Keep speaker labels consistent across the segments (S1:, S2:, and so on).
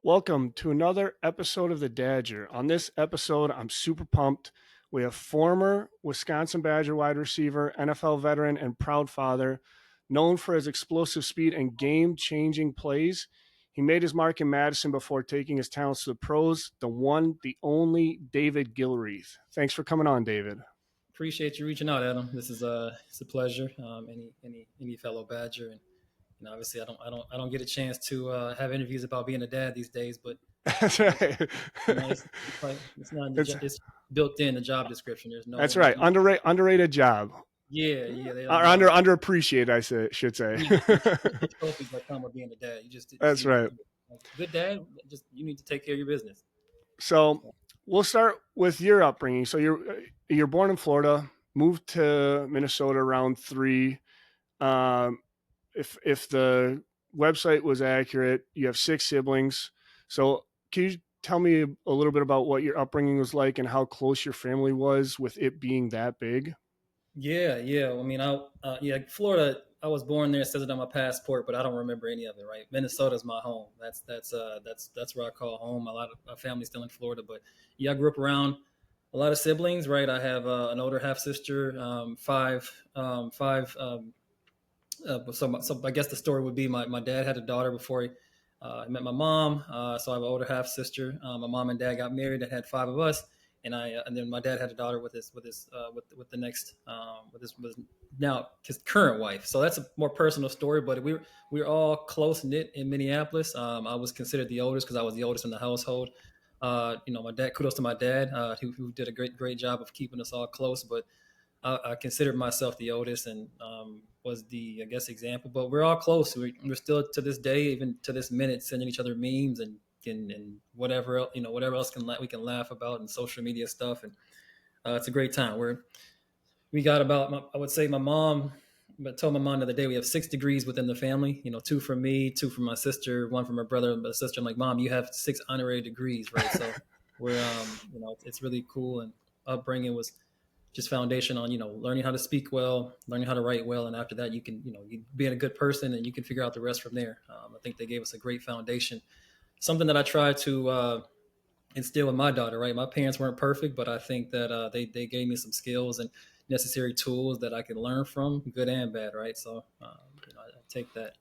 S1: Welcome to another episode of the Dadger. On this episode, I'm super pumped. We have former Wisconsin Badger wide receiver, NFL veteran, and proud father, known for his explosive speed and game changing plays. He made his mark in Madison before taking his talents to the pros, the one, the only David Gilreath. Thanks for coming on, David.
S2: Appreciate you reaching out, Adam. This is it's a pleasure. Any fellow Badger, and obviously I don't get a chance to have interviews about being a dad these days, but
S1: That's
S2: you know,
S1: right.
S2: it's not in the
S1: it's,
S2: it's built in the job description. There's
S1: that's
S2: no
S1: right. Underrated job.
S2: yeah they
S1: Or
S2: don't
S1: underappreciated, should say.
S2: yeah the trophies that come with being a dad.
S1: That's
S2: You need to
S1: right.
S2: do it. Like, good dad, just you need to take care of your business.
S1: So we'll start with your upbringing. So you're born in Florida, moved to Minnesota around 3. Um, if the website was accurate, you have 6 siblings. So can you tell me a little bit about what your upbringing was like and how close your family was with it being that big?
S2: Yeah. I mean, Florida. I was born there. It says it on my passport, but I don't remember any of it. Right, Minnesota's my home. That's where I call home. A lot of my family's still in Florida, but yeah, I grew up around a lot of siblings. Right, I have an older half sister, five. So I guess the story would be my dad had a daughter before he met my mom. So I have an older half sister. My mom and dad got married and had 5 of us, and then my dad had a daughter with the next with now his current wife. So that's a more personal story, but we were all close knit in Minneapolis. I was considered the oldest because I was the oldest in the household. My dad. Kudos to my dad, who did a great job of keeping us all close. But I considered myself the oldest and was the, I guess, example. But we're all close. We're still to this day, even to this minute, sending each other memes and whatever whatever else we can laugh about and social media stuff. And it's a great time. We got about, I would say, my mom. But told my mom the other day we have 6 degrees within the family. 2 from me, 2 from my sister, 1 from my brother and my sister. I'm like, Mom, you have 6 honorary degrees, right? So we're it's really cool. And upbringing was just foundation on learning how to speak well, learning how to write well, and after that you can you being a good person and you can figure out the rest from there. I think they gave us a great foundation, something that I try to instill in my daughter. Right, my parents weren't perfect, but I think that they gave me some skills and necessary tools that I can learn from, good and bad. Right, so I take that.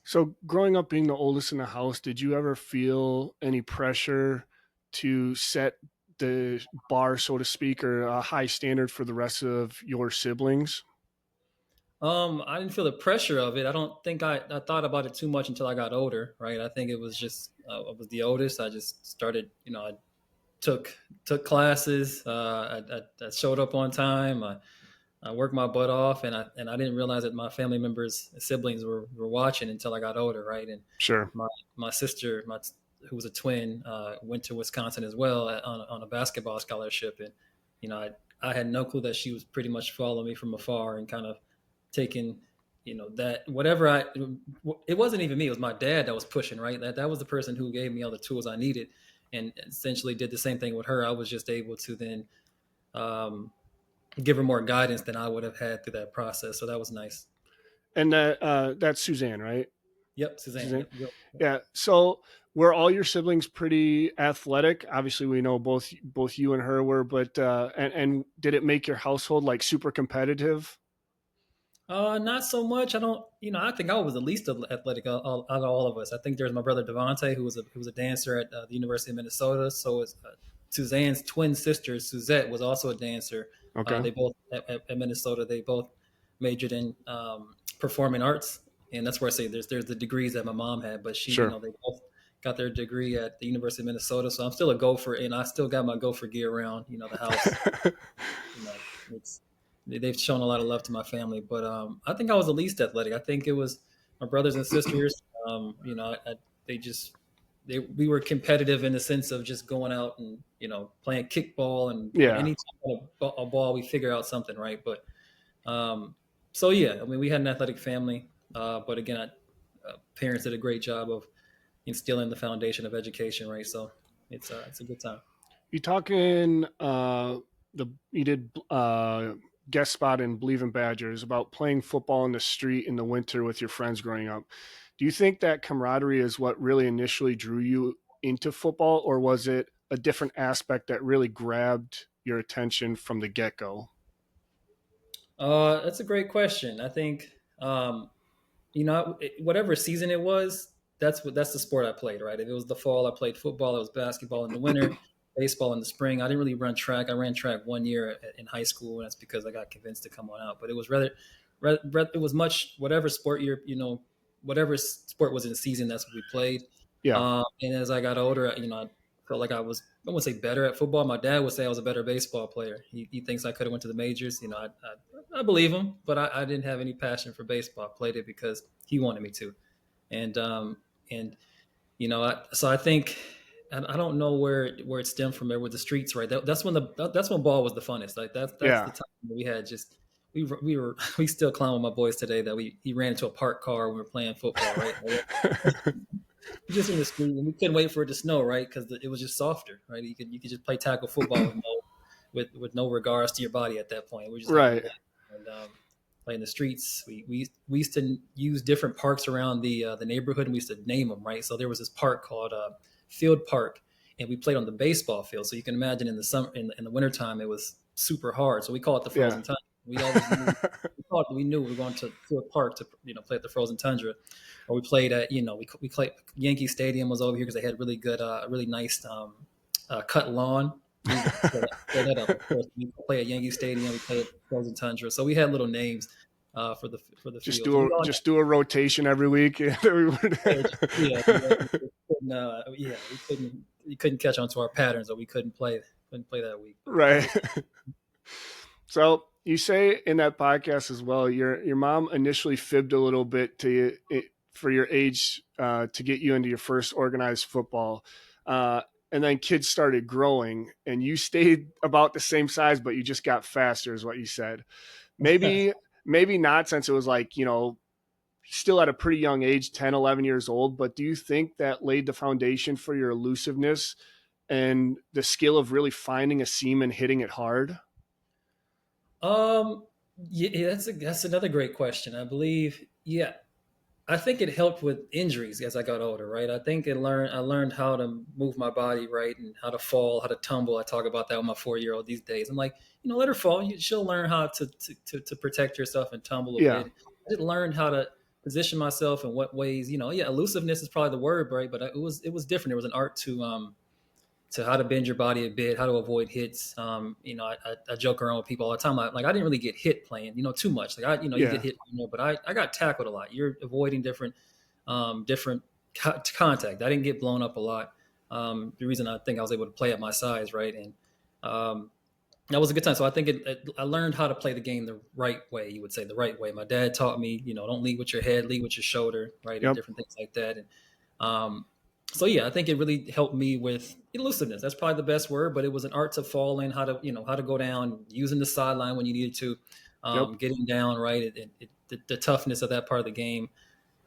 S1: So growing up being the oldest in the house, did you ever feel any pressure to set the bar, so to speak, or a high standard for the rest of your siblings?
S2: I didn't feel the pressure of it. I don't think I thought about it too much until I got older, right? I think it was just I was the oldest. I just started, I took classes. I showed up on time. I worked my butt off, and I didn't realize that my family members, siblings, were watching until I got older, right? And
S1: Sure.
S2: my sister, who was a twin, went to Wisconsin as well on a basketball scholarship, and I had no clue that she was pretty much following me from afar and kind of taking that whatever it wasn't even me, it was my dad that was pushing, right? That was the person who gave me all the tools I needed, and essentially did the same thing with her. I was just able to then give her more guidance than I would have had through that process, so that was nice.
S1: And that's Suzanne, right?
S2: Yep, Suzanne.
S1: Suzanne.
S2: Yep.
S1: Yeah. So were all your siblings pretty athletic? Obviously, we know both you and her were, but and did it make your household like super competitive?
S2: Not so much. I don't. I think I was the least athletic out of all of us. I think there's my brother Devonte, who was a dancer at the University of Minnesota. So is Suzanne's twin sister Suzette was also a dancer.
S1: Okay.
S2: They both at Minnesota. They both majored in performing arts, and that's where I say there's the degrees that my mom had, but
S1: Sure.
S2: they both got their degree at the University of Minnesota. So I'm still a gopher, and I still got my gopher gear around. The house. You know, it's they've shown a lot of love to my family, but I think I was the least athletic. I think it was my brothers and sisters. They just we were competitive in the sense of just going out and playing kickball and
S1: Yeah.
S2: any type of a ball we figure out something, right. But so yeah, I mean, we had an athletic family, but again, parents did a great job of instilling the foundation of education, right. So it's a good time.
S1: You talking you did guest spot in Believe in Badgers about playing football in the street in the winter with your friends growing up. Do you think that camaraderie is what really initially drew you into football, or was it a different aspect that really grabbed your attention from the get-go?
S2: That's a great question. I think whatever season it was, that's the sport I played, right? If it was the fall, I played football. It was basketball in the winter, baseball in the spring. I didn't really run track. I ran track 1 year in high school, and that's because I got convinced to come on out. But it was it was much whatever sport whatever sport was in the season, that's what we played.
S1: Yeah.
S2: And as I got older, I felt like I wouldn't say better at football. My dad would say I was a better baseball player. He thinks I could have went to the majors. I believe him, but I didn't have any passion for baseball. I played it because he wanted me to, and so I think I don't know where it stemmed from. There with the streets, right? That's when ball was the funnest. Like that's
S1: Yeah.
S2: the time that we had. Just we still clown with my boys today that he ran into a parked car when we were playing football, right? Just in the street, and we couldn't wait for it to snow, right? Because it was just softer, right? You could just play tackle football with no regards to your body at that point. We just
S1: right.
S2: and play in the streets. We used to use different parks around the neighborhood, and we used to name them, right? So there was this park called Field Park, and we played on the baseball field. So you can imagine in the summer, in the wintertime, it was super hard. So we call it the frozen tundra. We always we knew we were going to Field Park to play at the frozen tundra, or we played at we played Yankee Stadium was over here because they had really good, really nice cut lawn. We play at Yankee Stadium. We play at Frozen Tundra. So we had little names for the
S1: Just
S2: field.
S1: do a rotation every week.
S2: We couldn't. You couldn't catch on to our patterns, or we couldn't play that week.
S1: Right. So you say in that podcast as well, your mom initially fibbed a little bit to you for your age to get you into your first organized football. And then kids started growing, and you stayed about the same size, but you just got faster, is what you said. Maybe not, since it was like, still at a pretty young age, 10, 11 years old. But do you think that laid the foundation for your elusiveness and the skill of really finding a seam and hitting it hard?
S2: Yeah, that's another great question. I believe, yeah. I think it helped with injuries as I got older, right? I think I learned how to move my body, right, and how to fall, how to tumble. I talk about that with my 4-year-old these days. I'm like, let her fall. She'll learn how to protect herself and tumble a bit. I didn't learn how to position myself in what ways. Elusiveness is probably the word, right? But it was different. There was an art to how to bend your body a bit, how to avoid hits. I joke around with people all the time. I didn't really get hit playing, too much. You get hit, but I got tackled a lot. You're avoiding different contact. I didn't get blown up a lot. The reason I think I was able to play at my size, right? And that was a good time. So I think I learned how to play the game the right way. You would say the right way. My dad taught me, don't lead with your head, lead with your shoulder, right? Yep. And different things like that. And so yeah, I think it really helped me with elusiveness. That's probably the best word, but it was an art to fall in, how to go down, using the sideline when you needed to, getting down, right? The toughness of that part of the game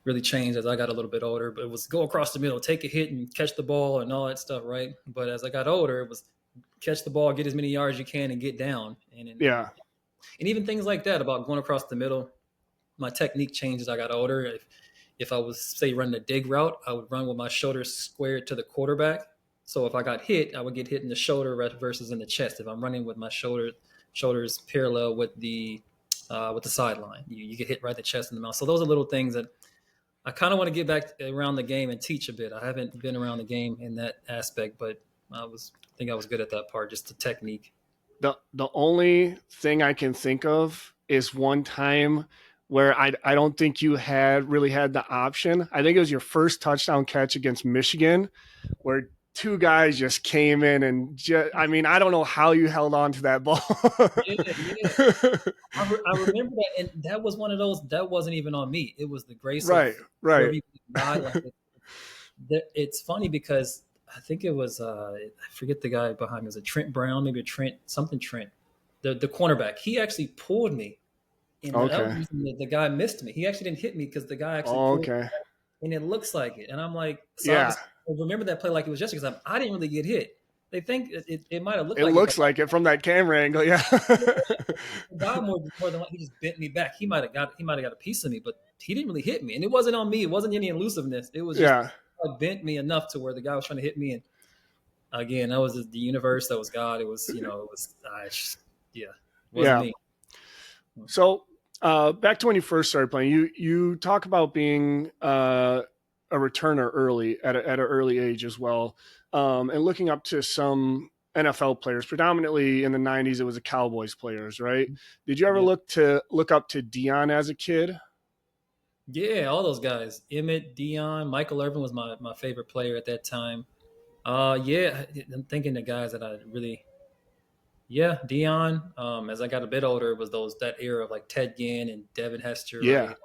S2: really changed as I got a little bit older. But it was go across the middle, take a hit and catch the ball and all that stuff, right? But as I got older, it was catch the ball, get as many yards as you can, and get down. And even things like that about going across the middle. My technique changed as I got older. If I was, say, running a dig route, I would run with my shoulders squared to the quarterback. So if I got hit, I would get hit in the shoulder versus in the chest. If I'm running with my shoulders parallel with the sideline, you get hit right in the chest and the mouth. So those are little things that I kind of want to get back around the game and teach a bit. I haven't been around the game in that aspect, but I think I was good at that part, just the technique.
S1: The only thing I can think of is one time where I don't think you really had the option. I think it was your first touchdown catch against Michigan, where two guys just came in and I don't know how you held on to that ball.
S2: Yeah. I remember that, and that was one of those that wasn't even on me. It was the grace
S1: right.
S2: God. It's funny because I think it was I forget the guy behind me. Was it Trent Brown? Maybe Trent. The cornerback. He actually pulled me. And the guy missed me. He actually didn't hit me because the guy actually pulled me, and it looks like it. And I'm like, I remember that play like it was yesterday because I didn't really get hit. They think it might have looked like it.
S1: It looks like it from that camera angle, yeah.
S2: The guy more than he just bent me back. He might have got a piece of me, but he didn't really hit me. And it wasn't on me. It wasn't any elusiveness. It was just bent me enough to where the guy was trying to hit me. And again, that was the universe. That was God. It was, it was, yeah, it wasn't
S1: Yeah.
S2: me.
S1: So back to when you first started playing, you talk about being a returner early at an early age as well, and looking up to some NFL players. Predominantly in the '90s, it was the Cowboys players, right? Did you ever
S2: Yeah.
S1: look up to Dion as a kid?
S2: Yeah, all those guys. Emmett, Dion, Michael Irvin was my favorite player at that time. Yeah, I'm thinking the guys that I really, yeah, Dion. As I got a bit older, it was that era of like Ted Ginn and Devin Hester,
S1: Yeah.
S2: right?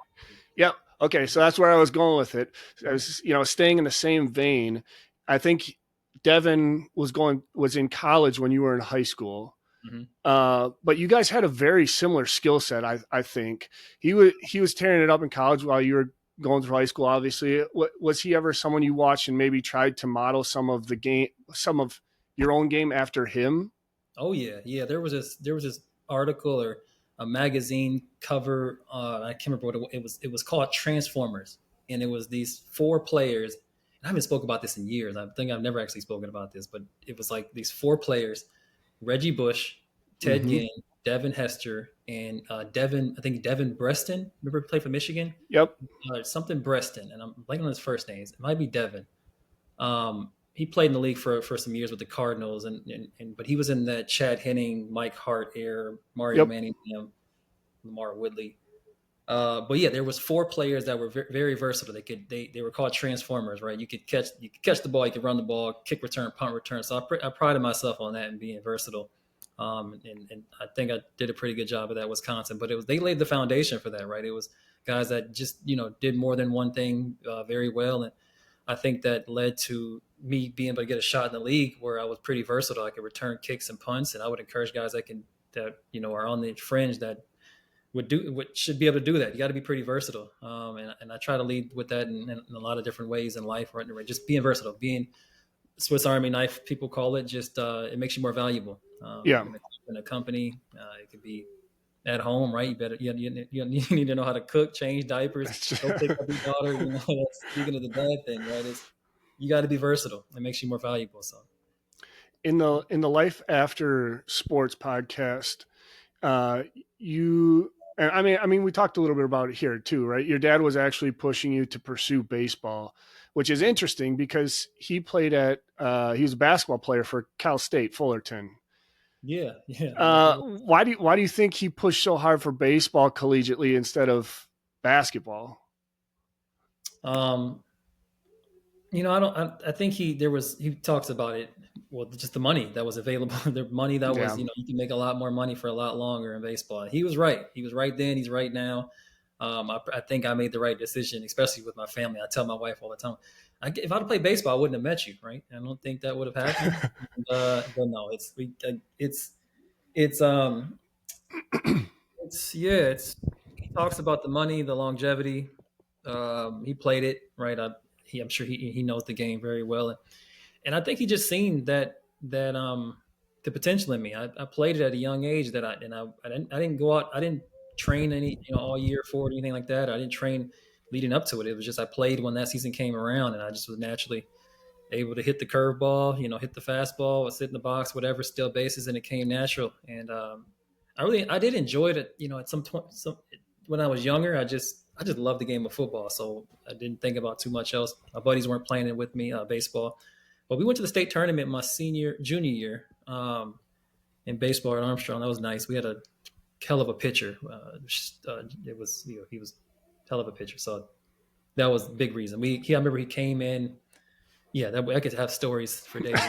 S1: Yep. Okay, so that's where I was going with it. I
S2: Mhm.
S1: was, staying in the same vein. I think Devin was in college when you were in high school.
S2: Mhm.
S1: But you guys had a very similar skill set. I think he was tearing it up in college while you were going through high school. Obviously, was he ever someone you watched and maybe tried to model some of your own game after him?
S2: Oh yeah, yeah. There was this article or a magazine cover. I can't remember what it was. It was called Transformers, and it was these four players. And I haven't spoken about this in years. I think I've never actually spoken about this, but it was like these four players: Reggie Bush, Ted
S1: Mm-hmm.
S2: Ginn, Devin Hester, and Devin. I think Devin Breston. Remember, he played for Michigan.
S1: Yep.
S2: Something Breston, and I'm blanking on his first names. It might be Devin. He played in the league for some years with the Cardinals, and but he was in that Chad Henning, Mike Hart era, Mario
S1: Yep.
S2: Manningham, Lamar Woodley. But yeah, there was four players that were very versatile. They were called transformers, right? You could catch the ball, you could run the ball, kick return, punt return. So I prided myself on that and being versatile. And I think I did a pretty good job of that at Wisconsin. But they laid the foundation for that, right? It was guys that just did more than one thing very well, and I think that led to me being able to get a shot in the league where I was pretty versatile. I could return kicks and punts, and I would encourage guys that are on the fringe that should be able to do that. You got to be pretty versatile, and I try to lead with that in a lot of different ways in life. Right, just being versatile, being Swiss Army knife, people call it. Just it makes you more valuable
S1: Yeah.
S2: in a company. It could be at home, right? You need to know how to cook, change diapers, go pick up your daughter. That's, speaking of the dad thing, right? It's you got to be versatile. It makes you more valuable. So
S1: In the Life After Sports podcast, uh, you and I mean we talked a little bit about it here too, right? Your dad was actually pushing you to pursue baseball, which is interesting because he was a basketball player for Cal State Fullerton.
S2: yeah, yeah.
S1: Why do you think he pushed so hard for baseball collegiately instead of basketball?
S2: Um, I don't. I think he talks about it. Well, just the money that was available, the money that was,
S1: Yeah.
S2: you can make a lot more money for a lot longer in baseball. He was right. He was right then. He's right now. I think I made the right decision, especially with my family. I tell my wife all the time, if I'd played baseball, I wouldn't have met you, right? I don't think that would have happened. But no, it's it's he talks about the money, the longevity. He played it right. I'm sure he knows the game very well, and I think he just seen that the potential in me. I played it at a young age I didn't go out. I didn't train any all year for it or anything like that. I didn't train leading up to it. It was just I played when that season came around, and I just was naturally able to hit the curveball, hit the fastball, sit in the box, whatever, steal bases, and it came natural. And I did enjoy it. At some point, when I was younger, I just loved the game of football, so I didn't think about too much else. My buddies weren't playing it with me, baseball, but we went to the state tournament my junior year in baseball at Armstrong. That was nice. We had a hell of a pitcher. It was he was hell of a pitcher, so that was the big reason. I remember he came in. Yeah, I could have stories for days.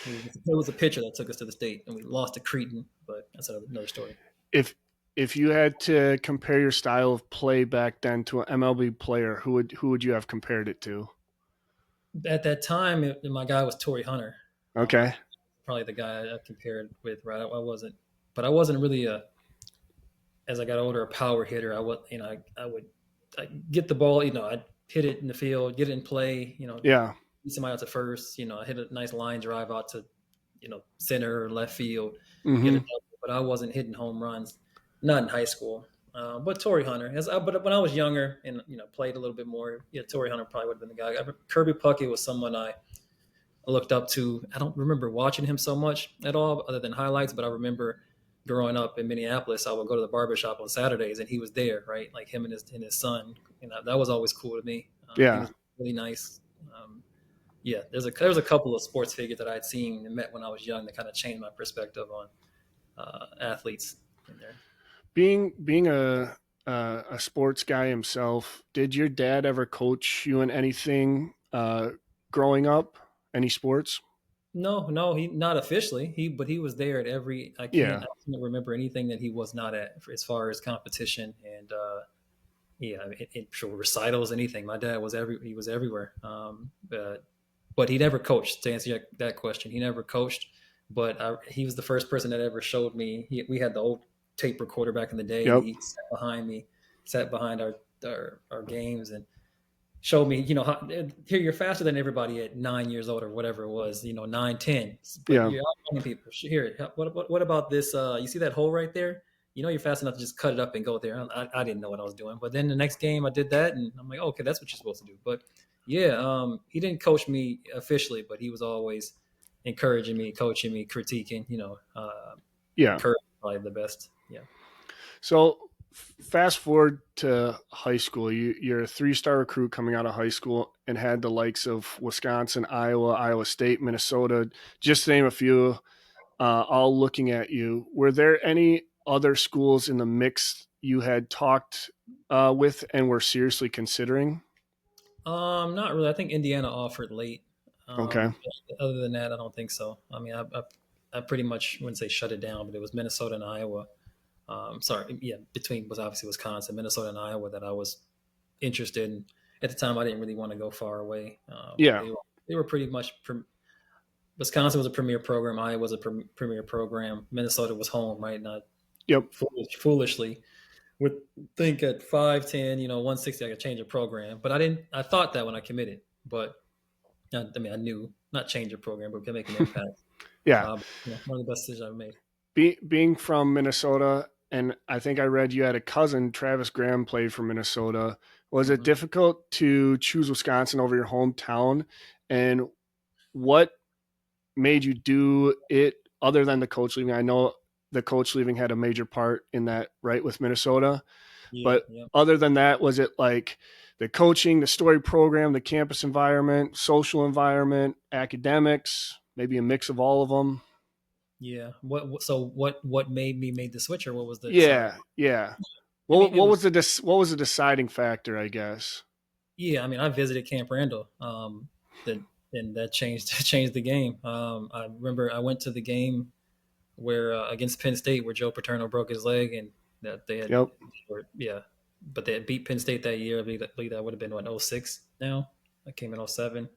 S2: It was a pitcher that took us to the state, and we lost to Cretan, but that's another story.
S1: If you had to compare your style of play back then to an MLB player, who would you have compared it to?
S2: At that time, my guy was Torrey Hunter.
S1: Okay.
S2: Probably the guy I compared with. Right, I wasn't really as I got older a power hitter. I would get the ball. I'd hit it in the field, get it in play.
S1: Yeah.
S2: Beat somebody out to first. I hit a nice line drive out to center or left field. Get
S1: Mm-hmm.
S2: it, but I wasn't hitting home runs. Not in high school. But Torrey Hunter, but when I was younger and played a little bit more, yeah, Torrey Hunter probably would have been the guy. Kirby Puckett was someone I looked up to. I don't remember watching him so much at all, other than highlights. But I remember growing up in Minneapolis, I would go to the barbershop on Saturdays, and he was there, right? Like him and his son. That was always cool to me. He
S1: Yeah.
S2: was really nice. Yeah, there's a couple of sports figures that I'd seen and met when I was young that kind of changed my perspective on athletes in there.
S1: Being a sports guy himself, did your dad ever coach you in anything growing up? Any sports?
S2: No, no, he not officially. But he was there at every.
S1: Yeah.
S2: I can't remember anything that he was not at as far as competition and yeah, sure recitals, anything. My dad was he was everywhere. But he never coached. To answer that question, he never coached. But he was the first person that ever showed me. We had the old tape recorder back in the day, and
S1: Yep.
S2: he sat behind me, sat behind our games, and showed me, here you're faster than everybody at 9 years old or whatever it was, 9, 10. But
S1: Yeah.
S2: you're outrunning people. Here, what about this? You see that hole right there? You're fast enough to just cut it up and go there. I didn't know what I was doing, but then the next game I did that, and I'm like, oh, okay, that's what you're supposed to do. But yeah, he didn't coach me officially, but he was always encouraging me, coaching me, critiquing.
S1: Yeah.
S2: Encouraging probably the best. Yeah.
S1: So fast forward to high school. You're a 3-star recruit coming out of high school and had the likes of Wisconsin, Iowa, Iowa State, Minnesota, just to name a few, all looking at you. Were there any other schools in the mix you had talked with and were seriously considering?
S2: Not really. I think Indiana offered late.
S1: Okay.
S2: Other than that, I don't think so. I mean, I pretty much wouldn't say shut it down, but it was Minnesota and Iowa. Sorry, yeah, between was obviously Wisconsin, Minnesota, and Iowa that I was interested in. At the time, I didn't really want to go far away. But
S1: Yeah.
S2: they were pretty much. Wisconsin was a premier program. Iowa was a premier program. Minnesota was home, right? Not
S1: Yep.
S2: foolishly would think at 5'10", 160, I could change a program. But I didn't. I thought that when I committed, but I mean, I knew not change a program, but can make an impact.
S1: Yeah.
S2: One of the best decisions I've made.
S1: Being from Minnesota, and I think I read you had a cousin, Travis Graham, played for Minnesota. Was it
S2: Mm-hmm.
S1: difficult to choose Wisconsin over your hometown? And what made you do it other than the coach leaving? I know the coach leaving had a major part in that, right, with Minnesota.
S2: Yeah,
S1: But
S2: yeah.
S1: other than that, was it like the coaching, the story program, the campus environment, social environment, academics, maybe a mix of all of them?
S2: Yeah. What made me made the switch, or what was the sorry?
S1: Yeah, yeah.
S2: I mean,
S1: What was the deciding factor, I guess?
S2: yeah. I mean, I visited Camp Randall. And that changed changed the game. I remember I went to the game where against Penn State where Joe Paterno broke his leg, and that they had,
S1: Yep.
S2: yeah, but they had beat Penn State that year. I believe that would have been what 06 now. I came in 07,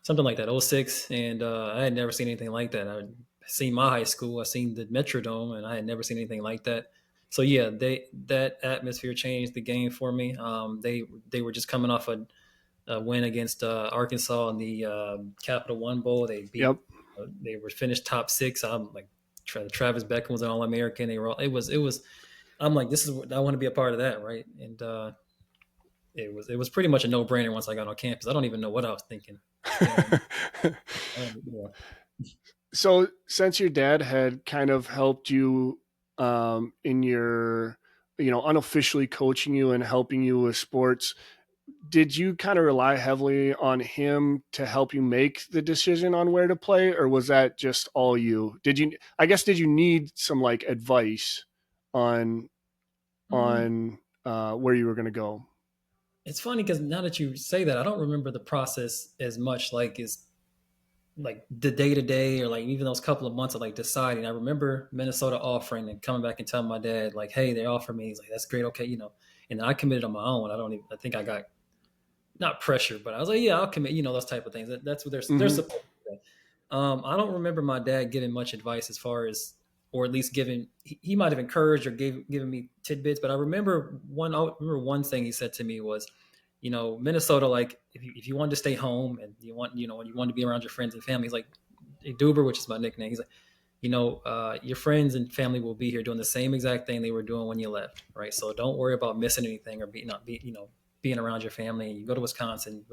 S2: something like that, 06, and I had never seen anything like that. I'd seen my high school, I seen the Metrodome, and I had never seen anything like that. So yeah, that atmosphere changed the game for me. They were just coming off a win against Arkansas in the Capital One Bowl. They beat.
S1: Yep.
S2: They were finished top 6. I'm like, Travis Beckham was an All-American. They were all. It was. I'm like, this is what I want to be a part of that, right? And it was pretty much a no-brainer once I got on campus. I don't even know what I was thinking. Yeah.
S1: So, since your dad had kind of helped you in your, unofficially coaching you and helping you with sports, did you kind of rely heavily on him to help you make the decision on where to play, or was that just all you? Did you need some like advice on where you were going to go?
S2: It's funny because now that you say that, I don't remember the process as much. Like the day to day, or like even those couple of months of like deciding. I remember Minnesota offering and coming back and telling my dad like, "Hey, they offered me." He's like, "That's great, okay." And I committed on my own. I think I got not pressure, but I was like, "Yeah, I'll commit." Those type of things. That's what they're supposed to. I don't remember my dad giving much advice as far as, or at least giving. He might have encouraged or given me tidbits, but I remember one thing he said to me was, Minnesota, like if you wanted to stay home and you want, when you want to be around your friends and family, he's like, hey, Duber, which is my nickname. He's like, your friends and family will be here doing the same exact thing they were doing when you left, right? So don't worry about missing anything or being around your family. You go to Wisconsin,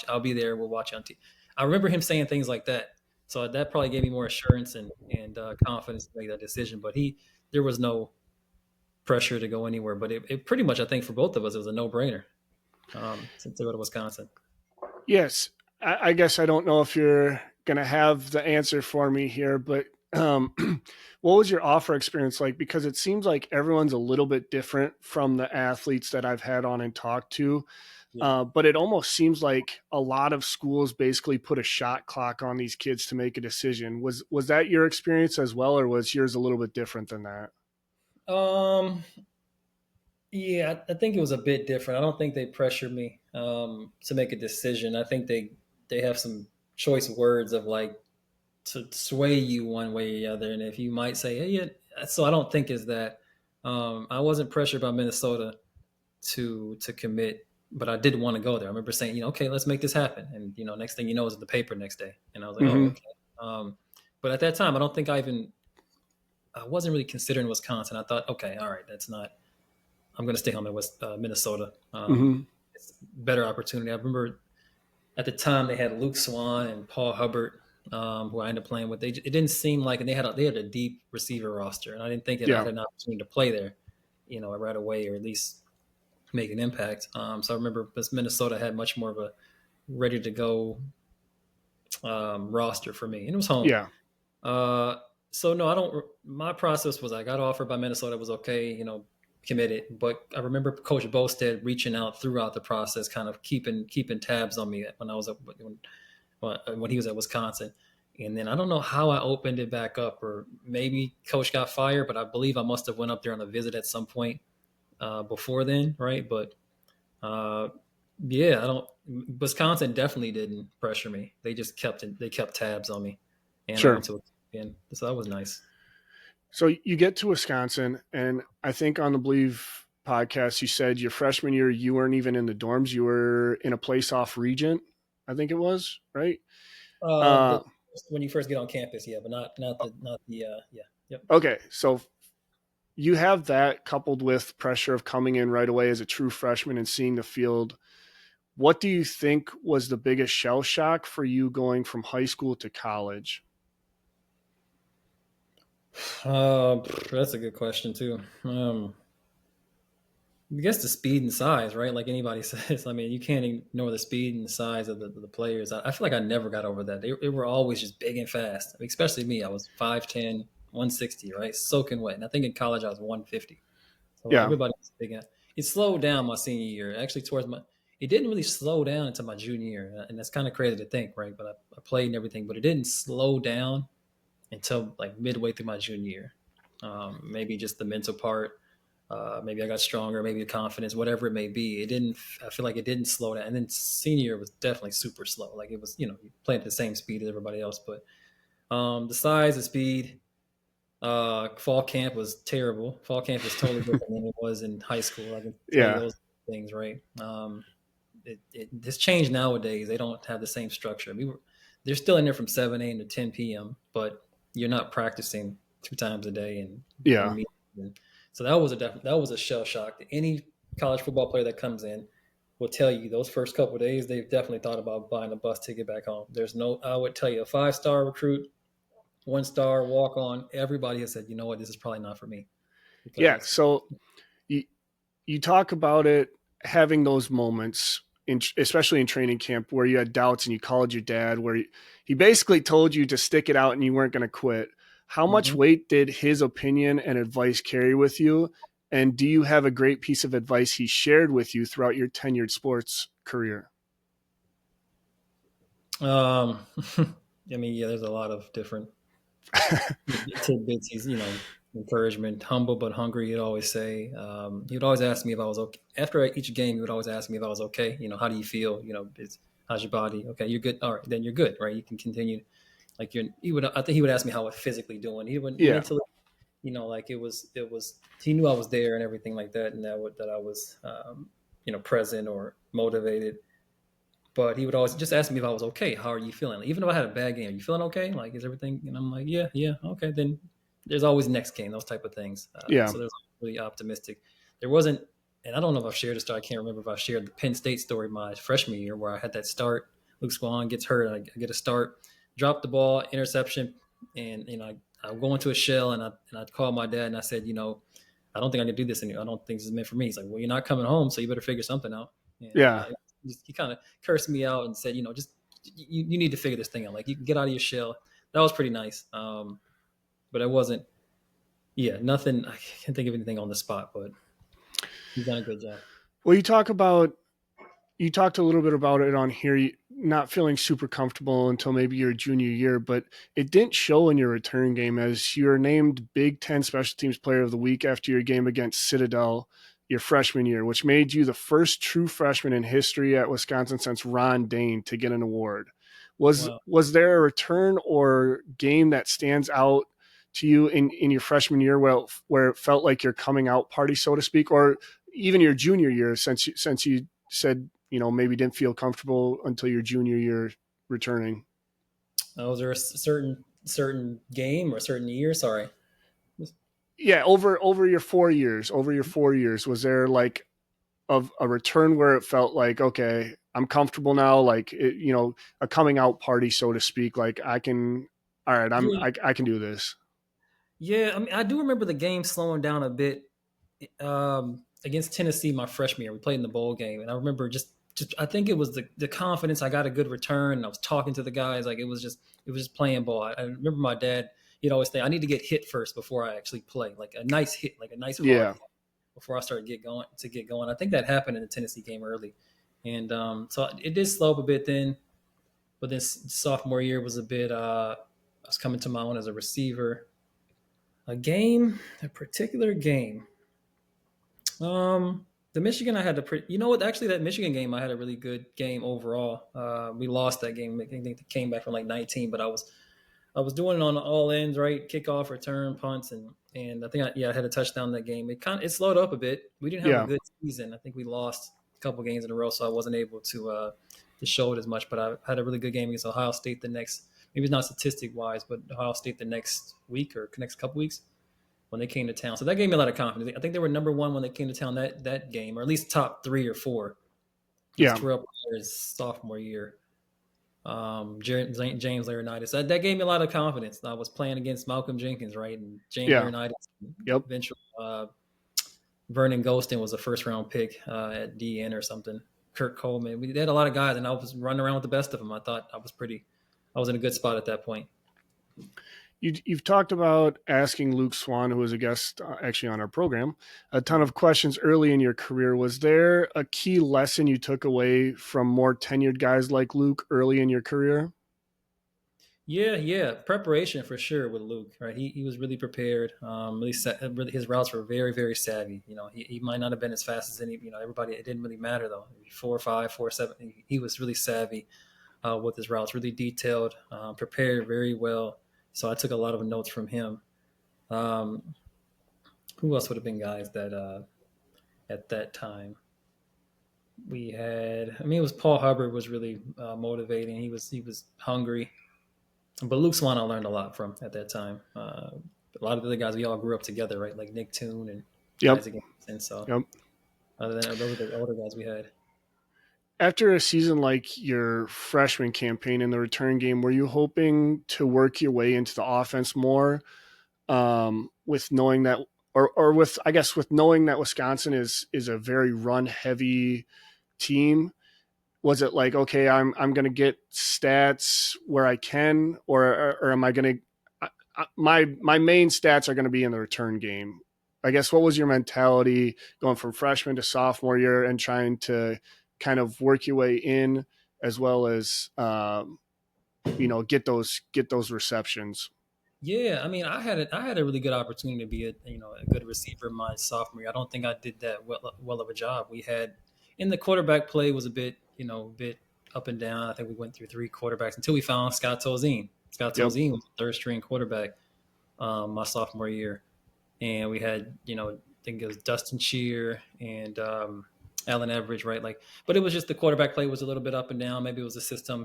S2: I'll be there. We'll watch you on TV. I remember him saying things like that. So that probably gave me more assurance and confidence to make that decision. But there was no pressure to go anywhere. But it pretty much, I think, for both of us, it was a no brainer to go to Wisconsin.
S1: Yes, I guess I don't know if you're going to have the answer for me here, but what was your offer experience like? Because it seems like everyone's a little bit different from the athletes that I've had on and talked to.
S2: Yeah.
S1: But it almost seems like a lot of schools basically put a shot clock on these kids to make a decision. Was that your experience as well, or was yours a little bit different than that?
S2: Um, yeah, I think it was a bit different. I don't think they pressured me to make a decision. I think they have some choice words of like to sway you one way or the other, and if you might say, "Hey, yeah," so I don't think is that I wasn't pressured by Minnesota to commit, but I did want to go there. I remember saying, okay, let's make this happen, and next thing you know, it was in the paper next day, and I was like, oh,
S1: Mm-hmm.
S2: okay. But at that time, I don't think I wasn't really considering Wisconsin. I thought, okay, all right, that's not. I'm going to stay home in Minnesota.
S1: Mm-hmm.
S2: It's a better opportunity. I remember at the time they had Luke Swan and Paul Hubbard, who I ended up playing with. It didn't seem like, and they had a deep receiver roster, and I didn't think that I
S1: Yeah.
S2: had an opportunity to play there, right away, or at least make an impact. So I remember Minnesota had much more of a ready to go roster for me, and it was home.
S1: Yeah.
S2: Uh, so no, I don't. My process was I got offered by Minnesota, it was okay, committed. But I remember Coach Bosted reaching out throughout the process, kind of keeping tabs on me when I was when he was at Wisconsin. And then I don't know how I opened it back up, or maybe Coach got fired, but I believe I must have went up there on a visit at some point before then, right? But uh, yeah, I don't. Wisconsin definitely didn't pressure me. They kept tabs on me, and I
S1: Sure.
S2: went to again. So that was nice.
S1: So you get to Wisconsin, and I think on the Believe podcast, you said your freshman year, you weren't even in the dorms. You were in a place off Regent, I think it was, right? Uh,
S2: The when you first get on campus, yeah, but not the yeah, yep.
S1: okay. So you have that coupled with pressure of coming in right away as a true freshman and seeing the field. What do you think was the biggest shell shock for you going from high school to college?
S2: That's a good question too. I guess the speed and size, right? Like anybody says, I mean, you can't ignore the speed and the size of the players. I feel like I never got over that. They were always just big and fast. I mean, especially me. I was 5'10", 160, right? Soaking wet. And I think in college I was 150. So
S1: Yeah.
S2: everybody was big. It slowed down my senior year. Actually, it didn't really slow down until my junior year. And that's kind of crazy to think, right? But I played and everything, but it didn't slow down until like midway through my junior year. Maybe just the mental part. Maybe I got stronger, maybe the confidence, whatever it may be. I feel like it didn't slow down. And then senior year was definitely super slow. Like it was, you playing at the same speed as everybody else. But the size, the speed, fall camp was terrible. Fall camp was totally different than it was in high school. I can tell you
S1: Yeah.
S2: those things, right? It's changed nowadays. They don't have the same structure. They're still in there from 7 a.m. to 10 p.m., but you're not practicing 2 times a day and
S1: Yeah.
S2: in meetings. And so that was a shell shock. Any college football player that comes in will tell you those first couple of days they've definitely thought about buying a bus ticket back home. I would tell you, a 5-star recruit, 1-star walk on, everybody has said, you know what, this is probably not for me because
S1: Yeah.
S2: it's
S1: So you, you talk about it having those moments especially in training camp where you had doubts and you called your dad where he basically told you to stick it out and you weren't going to quit. How much
S2: mm-hmm.
S1: weight did his opinion and advice carry with you? And do you have a great piece of advice he shared with you throughout your tenured sports career?
S2: um I mean, yeah, there's a lot of different tidbits. He's, encouragement, humble but hungry. He'd always say, he would always ask me if I was okay. After each game, he would always ask me if I was okay. How do you feel? How's your body? Okay, you're good. All right, then you're good, right? You can continue. Like I think he would ask me how I was physically doing. He would
S1: Yeah.
S2: mentally, like he knew I was there and everything like that, and that I was, present or motivated. But he would always just ask me if I was okay. How are you feeling? Like, even if I had a bad game, are you feeling okay? Like, is everything? And I'm like, yeah, yeah, okay. Then there's always next game, those type of things.
S1: Yeah.
S2: So there's really optimistic. There wasn't, and I don't know if I've shared a story. I can't remember if I shared the Penn State story my freshman year where I had that start. Luke Swan gets hurt. I get a start, drop the ball, interception, and I go into a shell and I called my dad and I said, I don't think I can do this anymore. I don't think this is meant for me. He's like, well, you're not coming home, so you better figure something out. And
S1: Yeah.
S2: he kind of cursed me out and said, just you need to figure this thing out. Like, you can get out of your shell. That was pretty nice. But it wasn't. Yeah, nothing. I can't think of anything on the spot, but he's done a good job.
S1: Well, you talked a little bit about it on here, not feeling super comfortable until maybe your junior year, but it didn't show in your return game as you were named Big Ten Special Teams Player of the Week after your game against Citadel your freshman year, which made you the first true freshman in history at Wisconsin since Ron Dane to get an award.
S2: Wow.
S1: Was there a return or game that stands out to you in your freshman year where it felt like your coming out party, so to speak, or even your junior year since you said maybe didn't feel comfortable until your junior year returning?
S2: Was there a certain game or a certain year? Sorry.
S1: Yeah, over your 4 years, was there like a return where it felt like, okay, I'm comfortable now, like a coming out party, so to speak, like I can, all right,
S2: Yeah,
S1: I can do this.
S2: yeah. I mean, I do remember the game slowing down a bit against Tennessee my freshman year. We played in the bowl game, and I remember just I think it was the confidence. I got a good return. And I was talking to the guys. Like, it was just playing ball. I remember my dad. He'd always say, "I need to get hit first before I actually play. Like a nice hit, like a nice hard
S1: Yeah.
S2: hit before I start get going." I think that happened in the Tennessee game early, and so it did slow up a bit then. But then sophomore year was a bit. I was coming to my own as a receiver. A particular game. The Michigan, I had a pretty. You know what? Actually, that Michigan game, I had a really good game overall. We lost that game. I think they came back from like 19, but I was doing it on all ends, right? Kickoff, return, punts, and I think I had a touchdown in that game. It slowed up a bit. We didn't have a
S1: Yeah.
S2: good season. I think we lost a couple games in a row, so I wasn't able to show it as much. But I had a really good game against Ohio State the next. Maybe it's not statistic wise, but Ohio State the next week or next couple weeks when they came to town. So that gave me a lot of confidence. I think they were number one when they came to town that game, or at least top 3 or 4. Those
S1: Yeah.
S2: Terrell Pryor's sophomore year. James Laurinaitis. That gave me a lot of confidence. I was playing against Malcolm Jenkins, right? And James
S1: Yeah.
S2: Laurinaitis,
S1: Yep.
S2: eventually Vernon Golston was a first round pick at DN or something. Kirk Coleman. We had a lot of guys, and I was running around with the best of them. I thought I was in a good spot at that point.
S1: You've talked about asking Luke Swan, who was a guest actually on our program, a ton of questions early in your career. Was there a key lesson you took away from more tenured guys like Luke early in your career?
S2: Yeah. Preparation for sure with Luke, right? He was really prepared. Really, his routes were very, very savvy. He might not have been as fast as everybody. It didn't really matter though. 4.5, 4.7. He was really savvy with his routes, really detailed, prepared very well. So I took a lot of notes from him. Um, who else would have been guys that at that time we had? I mean, it was Paul Hubbard was really motivating. He was hungry. But Luke Swan, I learned a lot from at that time. A lot of the other guys, we all grew up together, right? Like Nick Toon and
S1: Yep.
S2: guys again. And so,
S1: Yep.
S2: other than that, those were the older guys we had.
S1: After a season like your freshman campaign in the return game, were you hoping to work your way into the offense more, with knowing that, or with, I guess, with knowing that Wisconsin is a very run heavy team? Was it like, okay, I'm going to get stats where I can, or am I going to, my main stats are going to be in the return game? I guess, what was your mentality going from freshman to sophomore year and trying to kind of work your way in, as well as get those receptions?
S2: Yeah, I mean, I had a really good opportunity to be a good receiver my sophomore year. I don't think I did that well of a job. We had in the quarterback play was a bit up and down. I think we went through 3 quarterbacks until we found Scott Tolzien. Scott
S1: Yep.
S2: Tolzien was the third string quarterback my sophomore year, and we had I think it was Dustin Shear and Allen Everidge, right? Like, but it was just the quarterback play was a little bit up and down. Maybe it was the system,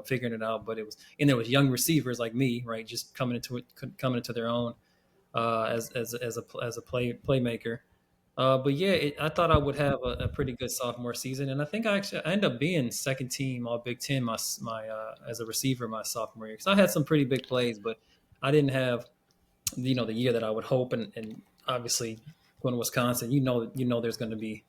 S2: figuring it out. But it was, and there was young receivers like me, right, just coming into their own as a playmaker. But yeah, I thought I would have a pretty good sophomore season, and I think I ended up being second team All Big Ten my as a receiver my sophomore year because I had some pretty big plays, but I didn't have the year that I would hope, and obviously going to Wisconsin, there's going to be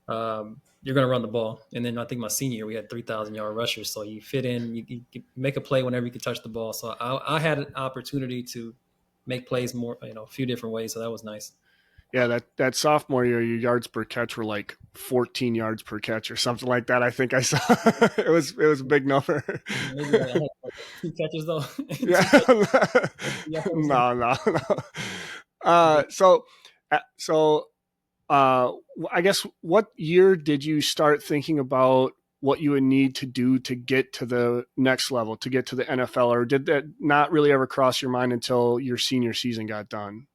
S2: you're going to run the ball, and then I think my senior year we had 3,000-yard rushers, so you fit in, you make a play whenever you can touch the ball. So I had an opportunity to make plays more, a few different ways, so that was nice.
S1: Yeah, that sophomore year, your yards per catch were like 14 yards per catch or something like that. I think I saw it was a big number.
S2: Maybe I had like 2 catches though.
S1: Yeah,
S2: 2 catches. Yeah,
S1: no. So, so I guess what year did you start thinking about what you would need to do to get to the next level, to get to the NFL, or did that not really ever cross your mind until your senior season got done?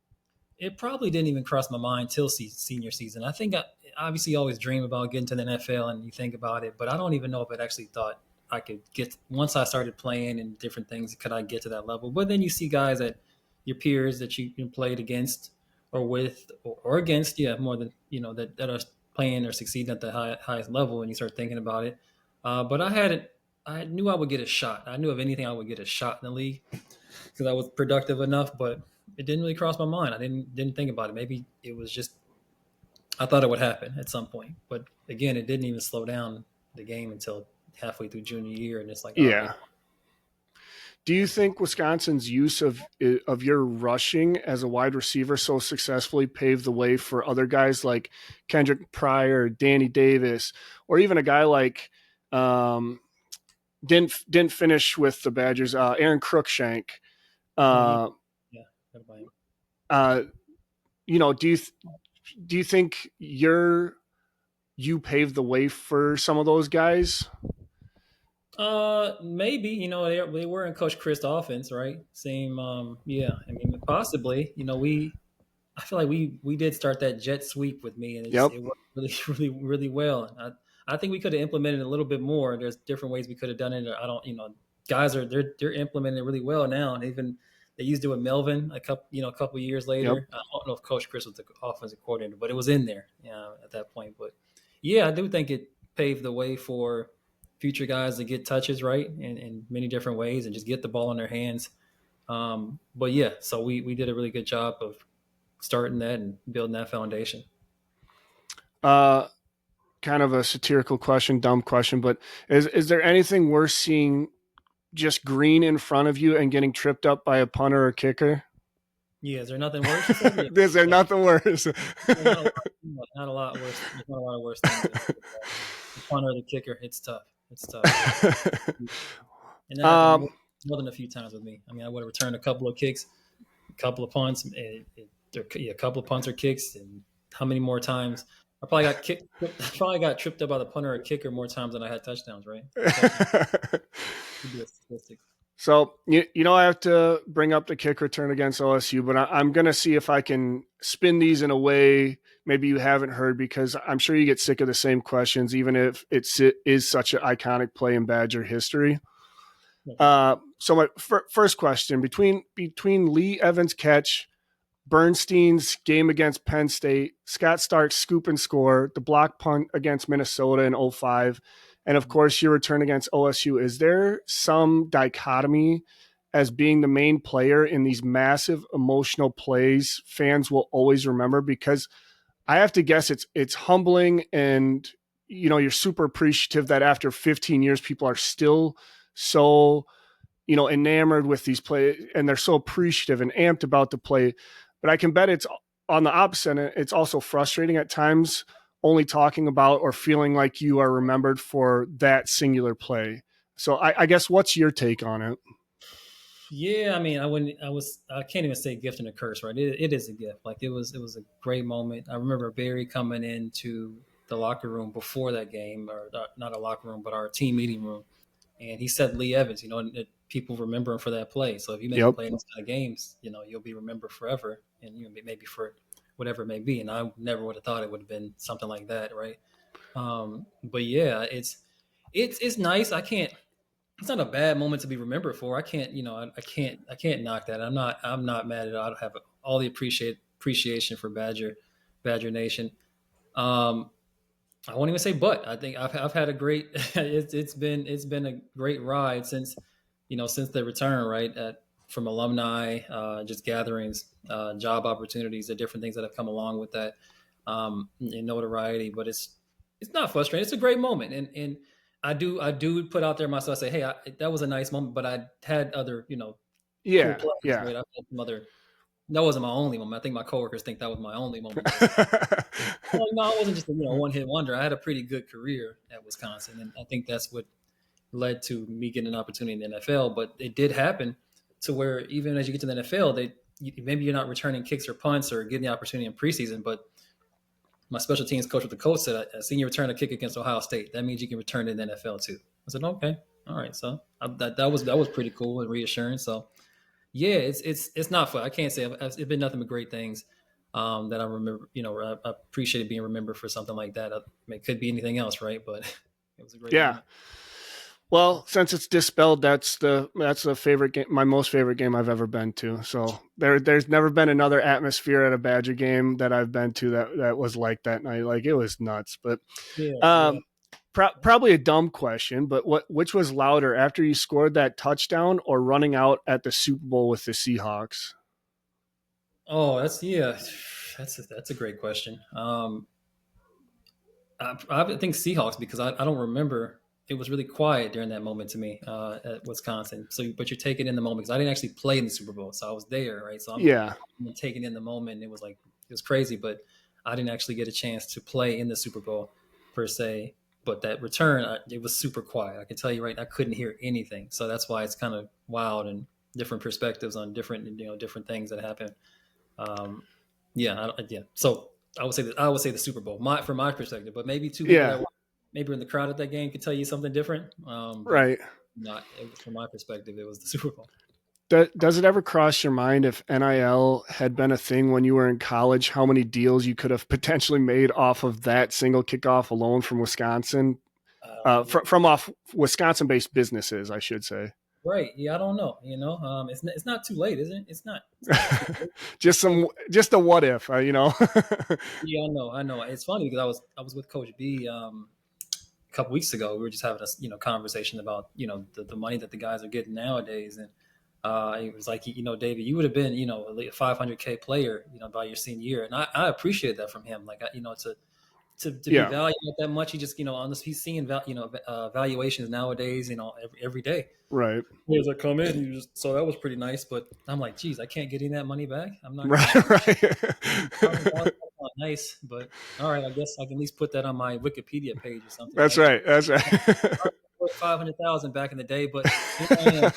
S2: It probably didn't even cross my mind till senior season. I think obviously you always dream about getting to the NFL and you think about it, but I don't even know if it actually thought I could get once I started playing and different things. Could I get to that level? But then you see guys that your peers that you played against or with or against, yeah, more than that are playing or succeeding at the highest level, and you start thinking about it. But I knew I would get a shot. I knew if anything I would get a shot in the league because I was productive enough, but it didn't really cross my mind. I didn't think about it. Maybe it was just I thought it would happen at some point, but again, it didn't even slow down the game until halfway through junior year, and it's like, oh,
S1: Yeah. Do you think Wisconsin's use of your rushing as a wide receiver so successfully paved the way for other guys like Kendrick Pryor, Danny Davis, or even a guy like didn't finish with the Badgers, Aaron Cruikshank?
S2: oh yeah,
S1: Uh,
S2: yeah,
S1: uh, do you think you paved the way for some of those guys?
S2: maybe they were in Coach Chris' offense, right? Same, yeah. I mean, possibly. I feel like we did start that jet sweep with me, and
S1: Yep.
S2: it worked really, really, really well. I think we could have implemented it a little bit more. There's different ways we could have done it. I don't, guys they're implementing it really well now, and even they used it with Melvin a couple years
S1: Yep.
S2: later. I don't know if Coach Chris was the offensive coordinator, but it was in there, at that point. But yeah, I do think it paved the way for future guys to get touches right in many different ways and just get the ball in their hands. But yeah, so we did a really good job of starting that and building that foundation.
S1: Uh, Kind of a satirical question, dumb question, but is there anything worse seeing just green in front of you and getting tripped up by a punter or kicker?
S2: Yeah, is there nothing worse? You said, yeah,
S1: Is there nothing worse?
S2: yeah, not a lot worse. There's not a lot of worse things. The punter or the kicker, it's tough. It's tough. And that happened
S1: um,
S2: more than a few times with me. I mean, I would have returned a couple of kicks, a couple of punts, a couple of punts or kicks, and how many more times? I probably got kicked. I probably got tripped up by the punter or kicker more times than I had touchdowns. Right? Could be a statistic.
S1: So I have to bring up the kick return against OSU, but I'm going to see if I can spin these in a way maybe you haven't heard, because I'm sure you get sick of the same questions, even if it is such an iconic play in Badger history.
S2: Okay.
S1: So my first question, between Lee Evans' catch, Bernstein's game against Penn State, Scott Stark's scoop and score, the block punt against Minnesota in 05, and of course your return against OSU, is there some dichotomy as being the main player in these massive emotional plays fans will always remember? Because I have to guess it's humbling, and you're super appreciative that after 15 years people are still so enamored with these plays, and they're so appreciative and amped about the play. But I can bet it's on the opposite. It's also frustrating at times only talking about or feeling like you are remembered for that singular play. So I guess what's your take on it?
S2: Yeah, I mean, I can't even say gift and a curse, right? It is a gift. Like it was a great moment. I remember Barry coming into the locker room before that game, or not a locker room, but our team meeting room, and he said Lee Evans. And people remember him for that play. So if you make a
S1: Yep.
S2: play in those kind of games, you'll be remembered forever, and maybe for whatever it may be. And I never would have thought it would have been something like that, right? But yeah, it's nice. I can't. It's not a bad moment to be remembered for. I can't, I can't knock that. I'm not mad at it. I have all the appreciation for Badger Nation. Um, I won't even say, but I think I've had a great. It's been a great ride since the return, right? From alumni, just gatherings, job opportunities, the different things that have come along with that, and notoriety. But it's not frustrating. It's a great moment, and I do put out there myself. I say, hey, that was a nice moment, but I had other cool
S1: Yeah,
S2: players,
S1: yeah.
S2: right? I had some other. That wasn't my only moment. I think my coworkers think that was my only moment, but well, no, I wasn't just a one hit wonder. I had a pretty good career at Wisconsin, and I think that's what led to me getting an opportunity in the NFL. But it did happen to where even as you get to the NFL, maybe you're not returning kicks or punts or getting the opportunity in preseason. But my special teams coach with the coach said, "I seen you return a kick against Ohio State. That means you can return in the NFL too." I said, "Okay, all right." So that was pretty cool and reassuring. So yeah, it's not fun. I can't say it's been nothing but great things that I remember. I appreciate being remembered for something like that. I mean, it could be anything else, right? But it was a great
S1: Yeah.
S2: moment.
S1: Well, since it's dispelled, that's the favorite game, my most favorite game I've ever been to. So there's never been another atmosphere at a Badger game that I've been to that was like that night. Like it was nuts. But
S2: Yeah, yeah.
S1: um, probably a dumb question, but which was louder after you scored that touchdown or running out at the Super Bowl with the Seahawks?
S2: Oh, that's a great question. I think Seahawks because I don't remember. It was really quiet during that moment to me at Wisconsin. So, but you're taking in the moment because I didn't actually play in the Super Bowl, so I was there, right? So
S1: Yeah,
S2: I'm taking in the moment. It was like it was crazy, but I didn't actually get a chance to play in the Super Bowl per se. But that return, it was super quiet. I can tell you right, I couldn't hear anything. So that's why it's kind of wild and different perspectives on different things that happen. Um, yeah. So I would say the Super Bowl, from my perspective. But maybe two people that
S1: yeah,
S2: were maybe in the crowd at that game could tell you something different. But
S1: right.
S2: not from my perspective, it was the Super Bowl.
S1: Does it ever cross your mind if NIL had been a thing when you were in college, how many deals you could have potentially made off of that single kickoff alone from Wisconsin,
S2: Yeah,
S1: from off Wisconsin-based businesses, I should say.
S2: right. Yeah, I don't know. It's not too late, is it? It's not too late.
S1: Just a what if,
S2: Yeah, I know. It's funny because I was with Coach B a couple weeks ago. We were just having a conversation about the money that the guys are getting nowadays, and it was like David, you would have been a 500K player by your senior year, and I appreciate that from him. Like to be
S1: Yeah,
S2: valued at that much, he just he's seeing valuations nowadays every day.
S1: right,
S2: Players that come in, so that was pretty nice. But I'm like, geez, I can't get any of that money back. I'm not gonna.
S1: right, right.
S2: That's not nice, but all right. I guess I can at least put that on my Wikipedia page or something,
S1: That's
S2: right?
S1: right. That's right.
S2: 500,000 back in the day, but here I am.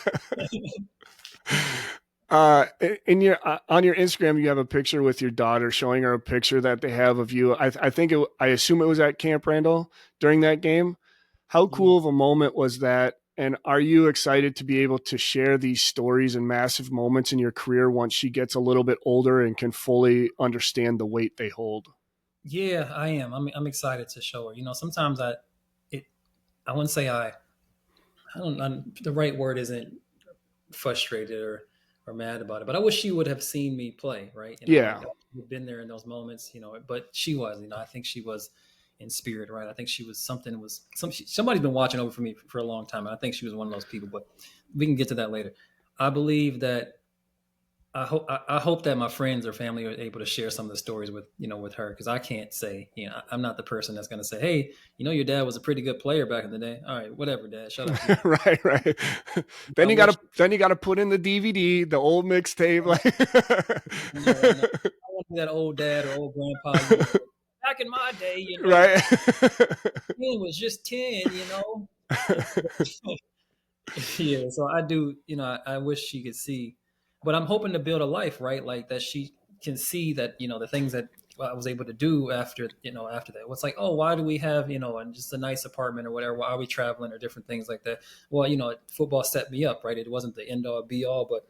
S1: In your on your Instagram, you have a picture with your daughter, showing her a picture that they have of you. I think I assume it was at Camp Randall during that game. How
S2: Yeah,
S1: cool of a moment was that? And are you excited to be able to share these stories and massive moments in your career once she gets a little bit older and can fully understand the weight they hold?
S2: yeah, I am. I'm excited to show her. Sometimes it, I wouldn't say I don't. The right word isn't frustrated or mad about it, but I wish she would have seen me play. Right, like
S1: Yeah,
S2: I've been there in those moments. But she was. I think she was in spirit, right? I think she was somebody's been watching over for me for a long time, and I think she was one of those people. But we can get to that later. I believe that I hope that my friends or family are able to share some of the stories with her because I can't say I'm not the person that's going to say, hey, your dad was a pretty good player back in the day. All right, whatever, dad, shut up.
S1: right, right.
S2: I wish
S1: Then you gotta put in the DVD, the old mixtape.
S2: I know.
S1: Like,
S2: I want to be that old dad or old grandpa. Back in my day,
S1: right.
S2: 10 was just 10. Yeah, so I do. I wish she could see, but I'm hoping to build a life, right? Like that she can see that the things that I was able to do after that. What's like, oh, why do we have and just a nice apartment or whatever? Why are we traveling or different things like that? Well, football set me up, right? It wasn't the end all be all, but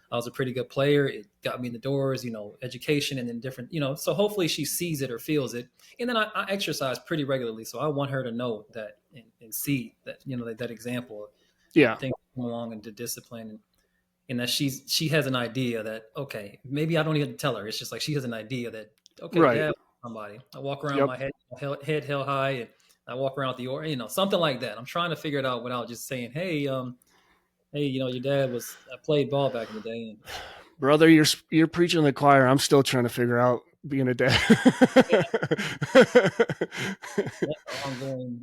S2: I was a pretty good player. It got me in the doors, education and then different, so hopefully she sees it or feels it. And then I exercise pretty regularly. So I want her to know that and see that, that example of
S1: Yeah.
S2: things come along into discipline and that she has an idea that, okay, maybe I don't even tell her. It's just like she has an idea that, okay,
S1: Right.
S2: dad, somebody. I walk around
S1: Yep.
S2: my head held high and I walk around the, or, something like that. I'm trying to figure it out without just saying, hey, your dad was I played ball back in the day, and
S1: Brother, you're preaching to the choir. I'm still trying to figure out being a dad.
S2: that ongoing,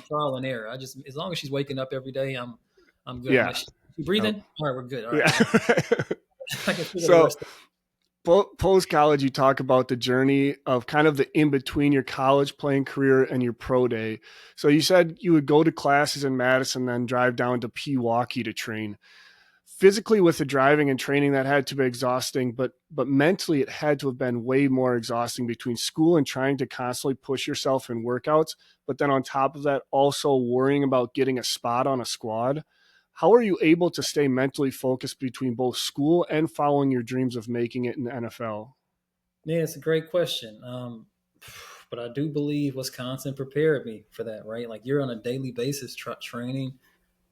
S2: trial and error. I just as long as she's waking up every day, I'm good. I'm
S1: Yeah.
S2: like, she
S1: Yep.
S2: breathing? All right, we're good. All right,
S1: Yeah.
S2: I can figure the
S1: So
S2: rest.
S1: post college, you talk about the journey of kind of the in between your college playing career and your pro day. So you said you would go to classes in Madison, then drive down to Pewaukee to train. Physically, with the driving and training, that had to be exhausting, but mentally, it had to have been way more exhausting between school and trying to constantly push yourself in workouts. But then on top of that, also worrying about getting a spot on a squad. How are you able to stay mentally focused between both school and following your dreams of making it in the NFL?
S2: Yeah, it's a great question. But I do believe Wisconsin prepared me for that, right? Like you're on a daily basis training,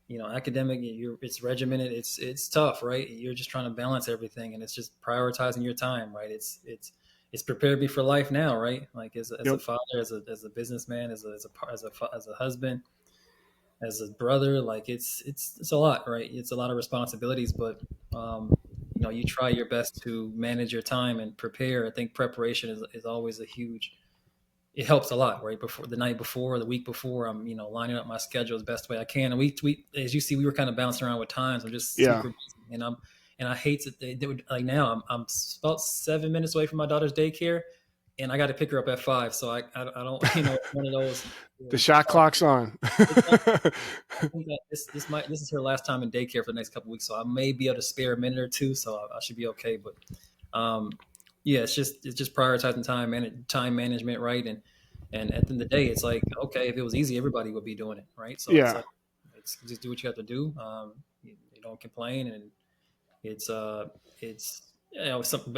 S2: academic, it's regimented, it's tough, right? You're just trying to balance everything, and it's just prioritizing your time, right? It's prepared me for life now, right? Like as a
S1: Yep.
S2: father, as a businessman, as a husband, as a brother, like it's a lot, right? It's a lot of responsibilities, but um, you try your best to manage your time and prepare. I think preparation is always a huge. It helps a lot, right? Before the night before, the week before, I'm lining up my schedule as best way I can. And we as you see, we were kind of bouncing around with times. I'm just
S1: Yeah.
S2: super busy, and I hate that they would like now. I'm about 7 minutes away from my daughter's daycare, and I got to pick her up at 5. So I don't one of those.
S1: The shot clock's on.
S2: I think that this is her last time in daycare for the next couple of weeks, so I may be able to spare a minute or two, so I should be okay. But yeah, it's just prioritizing time management, right? And at the end of the day, it's like, okay, if it was easy, everybody would be doing it, right? So it's
S1: Yeah.
S2: like it's just do what you have to do. You don't complain, and it's but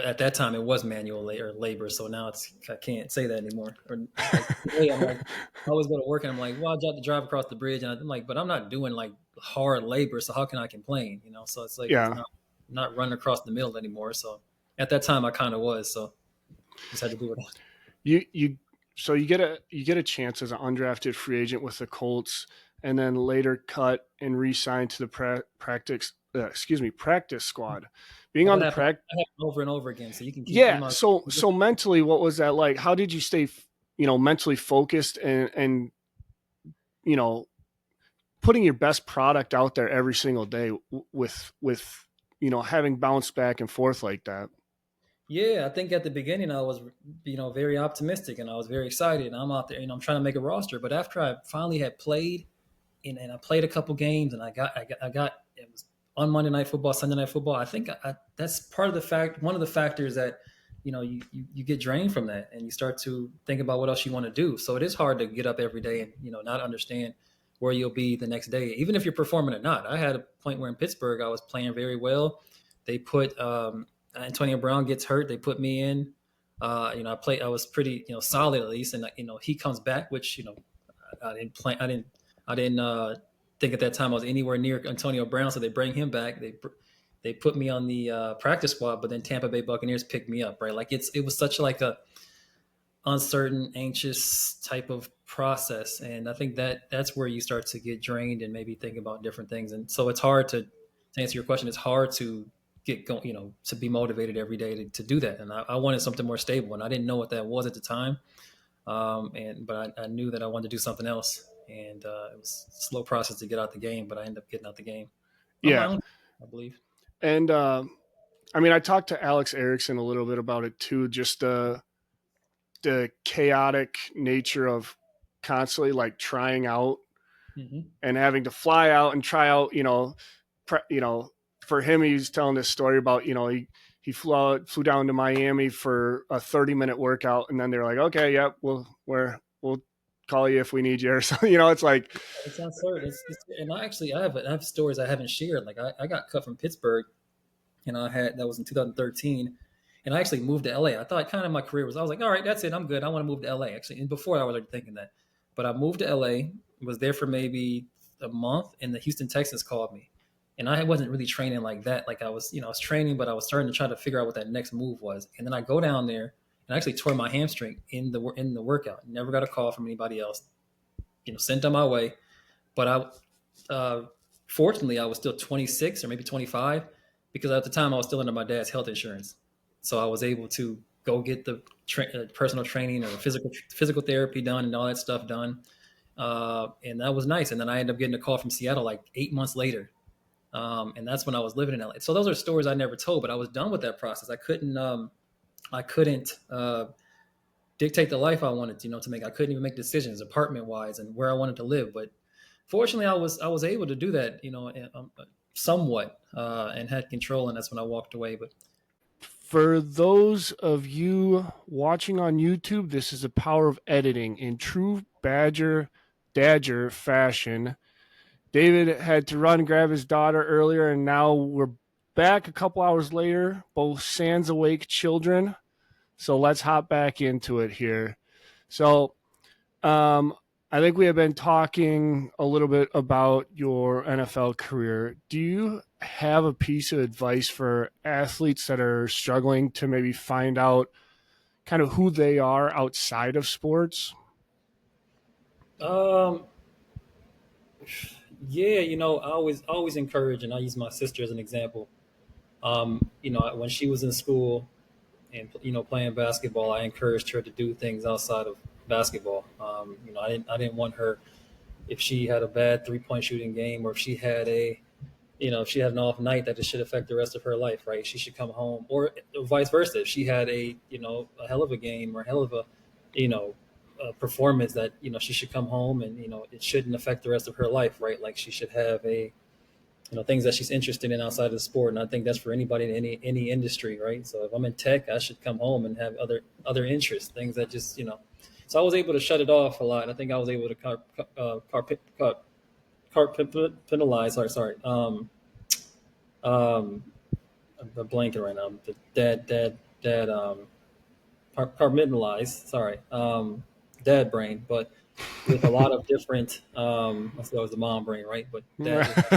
S2: at that time it was manual labor, so now I can't say that anymore. Or like today, I'm like I always go to work and I'm like, well, I got to drive across the bridge, and I'm like, but I'm not doing like hard labor, so how can I complain? So it's like it's
S1: Yeah.
S2: not running across the middle anymore. So at that time, I kind of was, so just had to do it.
S1: You so you get a chance as an undrafted free agent with the Colts, and then later cut and re-signed to the practice squad. Being
S2: Oh,
S1: on
S2: that
S1: the
S2: happened.
S1: practice,
S2: That happened over and over again. So you
S1: yeah.
S2: might.
S1: So mentally, what was that like? How did you stay, mentally focused and you know putting your best product out there every single day with having bounced back and forth like that?
S2: Yeah, I think at the beginning I was, very optimistic and I was very excited. And I'm out there, I'm trying to make a roster. But after I finally had played, and I played a couple games, and I got it was on Monday Night Football, Sunday Night Football. I think that's part of the one of the factors that you get drained from that, and you start to think about what else you want to do. So it is hard to get up every day and not understand where you'll be the next day, even if you're performing or not. I had a point where in Pittsburgh I was playing very well. They put Antonio Brown gets hurt. They put me in. I played. I was pretty solid at least, and he comes back, which I didn't play. I didn't think at that time I was anywhere near Antonio Brown, so they bring him back. They put me on the practice squad, but then Tampa Bay Buccaneers picked me up. Right, like it was such like a uncertain, anxious type of process, and I think that's where you start to get drained and maybe think about different things. And so it's hard to answer your question. It's hard to get going, to be motivated every day to do that. And I wanted something more stable, and I didn't know what that was at the time. But I knew that I wanted to do something else, and it was a slow process to get out the game, but I ended up getting out the game on my
S1: Yeah.
S2: own, I believe.
S1: And I mean, I talked to Alex Erickson a little bit about it too, just the chaotic nature of constantly like trying out
S2: Hmm.
S1: and having to fly out and try out, for him, he's telling this story about, he flew down to Miami for a 30-minute workout, and then they're like, okay, yep, we'll call you if we need you or something. It's like,
S2: It's absurd. And I have stories I haven't shared. Like I got cut from Pittsburgh, and that was in 2013, and I actually moved to LA. I thought kind of my career was. I was like, all right, that's it. I'm good. I want to move to LA. Actually, and before I was already thinking that, but I moved to LA. Was there for maybe a month, and the Houston Texans called me, and I wasn't really training like that. Like I was training, but I was starting to try to figure out what that next move was. And then I go down there and I actually tore my hamstring in the workout. Never got a call from anybody else. Sent on my way. But fortunately, I was still 26 or maybe 25 because at the time I was still under my dad's health insurance. So I was able to go get the personal training or physical therapy done and all that stuff done. And that was nice. And then I ended up getting a call from Seattle like 8 months later. And that's when I was living in LA. So those are stories I never told, but I was done with that process. I couldn't dictate the life I wanted, to make. I couldn't even make decisions apartment wise and where I wanted to live. But fortunately, I was able to do that, somewhat, and had control. And that's when I walked away. But
S1: for those of you watching on YouTube, this is the power of editing in true Dadger fashion. David had to run and grab his daughter earlier, and now we're back a couple hours later, both sans awake children. So let's hop back into it here. So I think we have been talking a little bit about your NFL career. Do you have a piece of advice for athletes that are struggling to maybe find out kind of who they are outside of sports?
S2: um, yeah, I always encourage, and I use my sister as an example. When she was in school and playing basketball, I encouraged her to do things outside of basketball. I didn't want her, if she had a bad 3-point shooting game, or if she had an off night, that it should affect the rest of her life, right? She should come home, or vice versa. If she had a hell of a game or a hell of you know, a performance, that she should come home, and it shouldn't affect the rest of her life, right? Like she should have things that she's interested in outside of the sport. And I think that's for anybody in any industry, right? So if I'm in tech, I should come home and have other interests, things that just. So I was able to shut it off a lot. I think I was able to penalize. Sorry. Um, I'm blanking right now. The dad compartmentalize. Sorry. Dad brain, but with a lot of different. I thought it was the mom brain, right? But dad just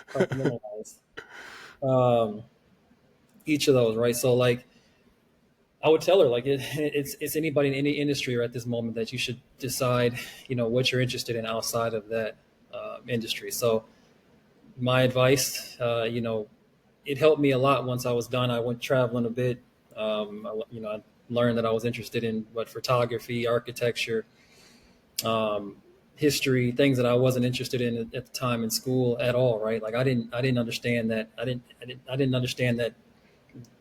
S2: compartmentalize each of those, right? So like I would tell her, like it's anybody in any industry or at this moment, that you should decide, what you're interested in outside of that industry. So my advice, it helped me a lot. Once I was done, I went traveling a bit. I learned that I was interested in photography, architecture, um, history, things that I wasn't interested in at the time in school at all. Right? Like I didn't understand that. I didn't understand that.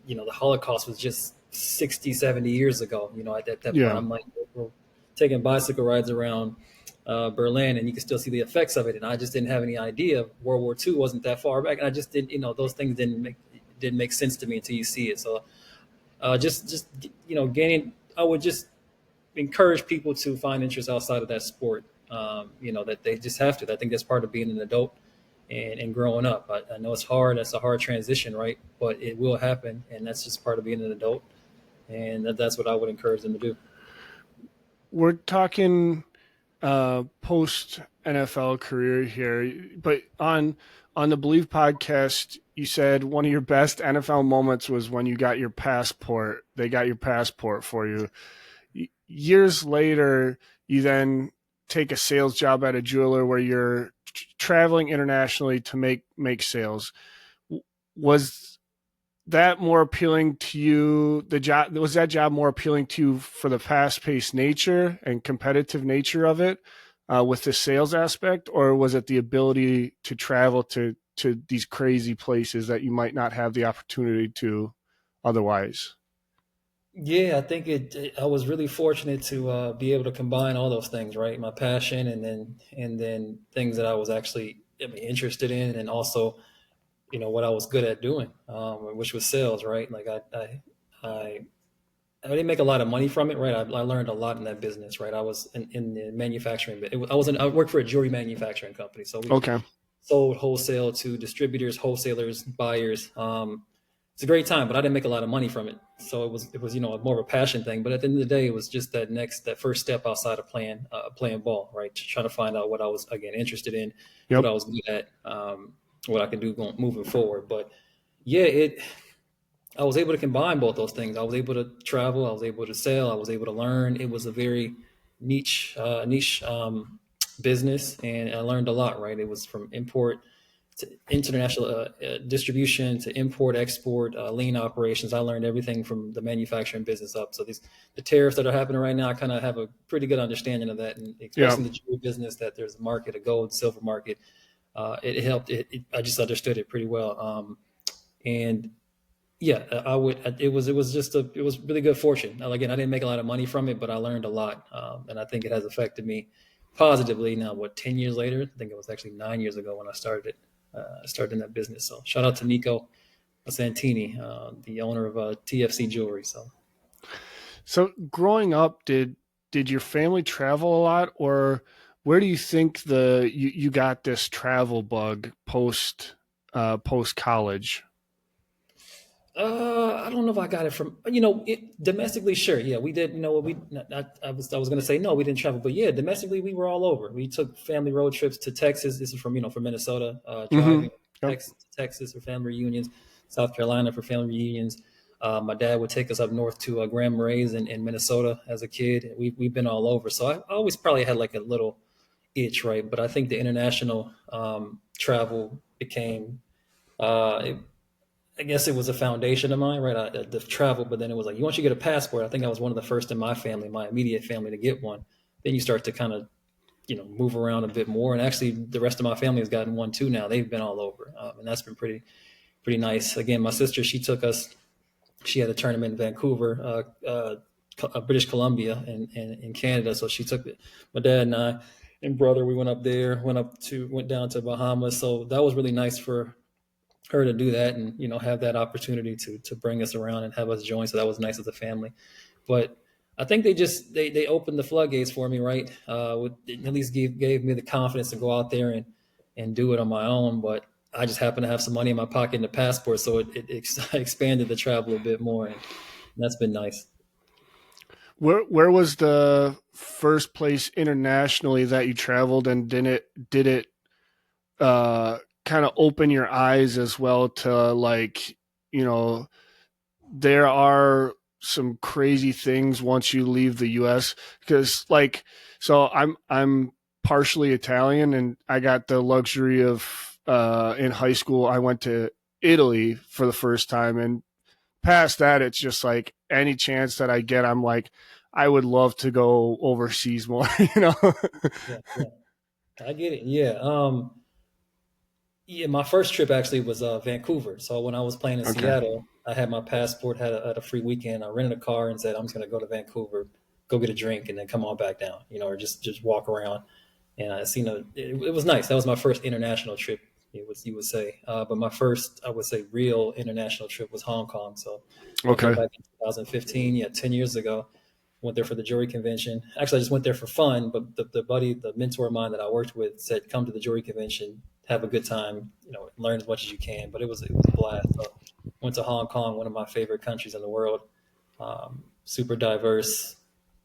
S2: The Holocaust was just 60, 70 years ago. At that point,
S1: Yeah.
S2: I'm like, we're taking bicycle rides around Berlin, and you can still see the effects of it. And I just didn't have any idea World War II wasn't that far back. And I just didn't, those things didn't make sense to me until you see it. So just gaining, I would just encourage people to find interest outside of that sport. That they just have to. I think that's part of being an adult and growing up. I know it's hard. That's a hard transition, right? But it will happen, and that's just part of being an adult. And that's what I would encourage them to do.
S1: We're talking post NFL career here, but on the Believe podcast, you said one of your best NFL moments was when you got your passport. They got your passport for you. Years later, you then take a sales job at a jeweler where you're traveling internationally to make sales. Was that more appealing to you? The job, was that job more appealing to you for the fast-paced nature and competitive nature of it, with the sales aspect, or was it the ability to travel to these crazy places that you might not have the opportunity to otherwise?
S2: Yeah, I think I was really fortunate to be able to combine all those things, right? My passion, and then things that I was actually, interested in, and also what I was good at doing, which was sales, right? Like I I didn't make a lot of money from it, right? I learned a lot in that business, right? I was in the manufacturing, but I worked for a jewelry manufacturing company, so we
S1: Okay.
S2: sold wholesale to distributors, wholesalers, buyers. It's a great time, but I didn't make a lot of money from it. So it was more of a passion thing. But at the end of the day, it was just that first step outside of playing ball, right? Trying to find out what I was again interested in, what
S1: Yep.
S2: I was good at, what I could do moving forward. But yeah, it I was able to combine both those things. I was able to travel. I was able to sell. I was able to learn. It was a very niche business, and I learned a lot. Right, it was from import to international distribution to import, export, lean operations. I learned everything from the manufacturing business up. So the tariffs that are happening right now, I kind of have a pretty good understanding of that, and
S1: Yeah.
S2: especially in the jewelry business, that there's a market, a gold, silver market. It helped. I just understood it pretty well. And yeah, I would. It was really good fortune. Again, I didn't make a lot of money from it, but I learned a lot, and I think it has affected me positively. Now, 10 years later? I think it was actually 9 years ago when I started it. I started in that business. So shout out to Nico Santini, the owner of TFC Jewelry. So
S1: So growing up, did your family travel a lot, or where do you think you got this travel bug post college?
S2: I don't know if I got it from domestically. Sure, yeah, we did. I was going to say no, we didn't travel, but yeah, domestically we were all over. We took family road trips to Texas. This is from Minnesota,
S1: Mm-hmm.
S2: driving
S1: Yep.
S2: Texas for family reunions, South Carolina for family reunions. My dad would take us up north to Grand Marais in Minnesota as a kid. We've been all over, so I always probably had like a little itch, right? But I think the international travel became. I guess it was a foundation of mine, right? The travel, but then it was like once you get a passport, I think I was one of the first in my family, my immediate family, to get one. Then you start to kind of move around a bit more, and actually the rest of my family has gotten one too now. They've been all over, and that's been pretty nice. Again, my sister, she took us. She had a tournament in Vancouver, British Columbia, in Canada. So she took my dad and I and brother. We went up there, went down to Bahamas. So that was really nice for her to do that, and have that opportunity to bring us around and have us join. So that was nice as a family. But I think they opened the floodgates for me, right? At least gave me the confidence to go out there and do it on my own. But I just happened to have some money in my pocket and a passport, so it expanded the travel a bit more, and that's been nice.
S1: Where was the first place internationally that you traveled, and did it kind of open your eyes as well to, like, you know there are some crazy things once you leave the US, because, like, so I'm partially Italian, and I got the luxury of, in high school I went to Italy for the first time, and past that it's just like any chance that I get, I'm like, I would love to go overseas more, you know.
S2: Yeah, yeah, I get it. Yeah. Yeah, my first trip actually was Vancouver. So when I was playing in
S1: Okay.
S2: Seattle, I had my passport, had a free weekend. I rented a car and said I'm just going to go to Vancouver, go get a drink, and then come on back down. Or just walk around. And I seen it was nice. That was my first international trip. You would say, but my first, I would say, real international trip was Hong Kong. So went there
S1: Okay.
S2: back in 2015. Yeah, 10 years ago. Went there for the jury convention. Actually, I just went there for fun. But the mentor of mine that I worked with said, "Come to the jury convention, have a good time, learn as much as you can." But it was a blast. So went to Hong Kong, one of my favorite countries in the world. Super diverse.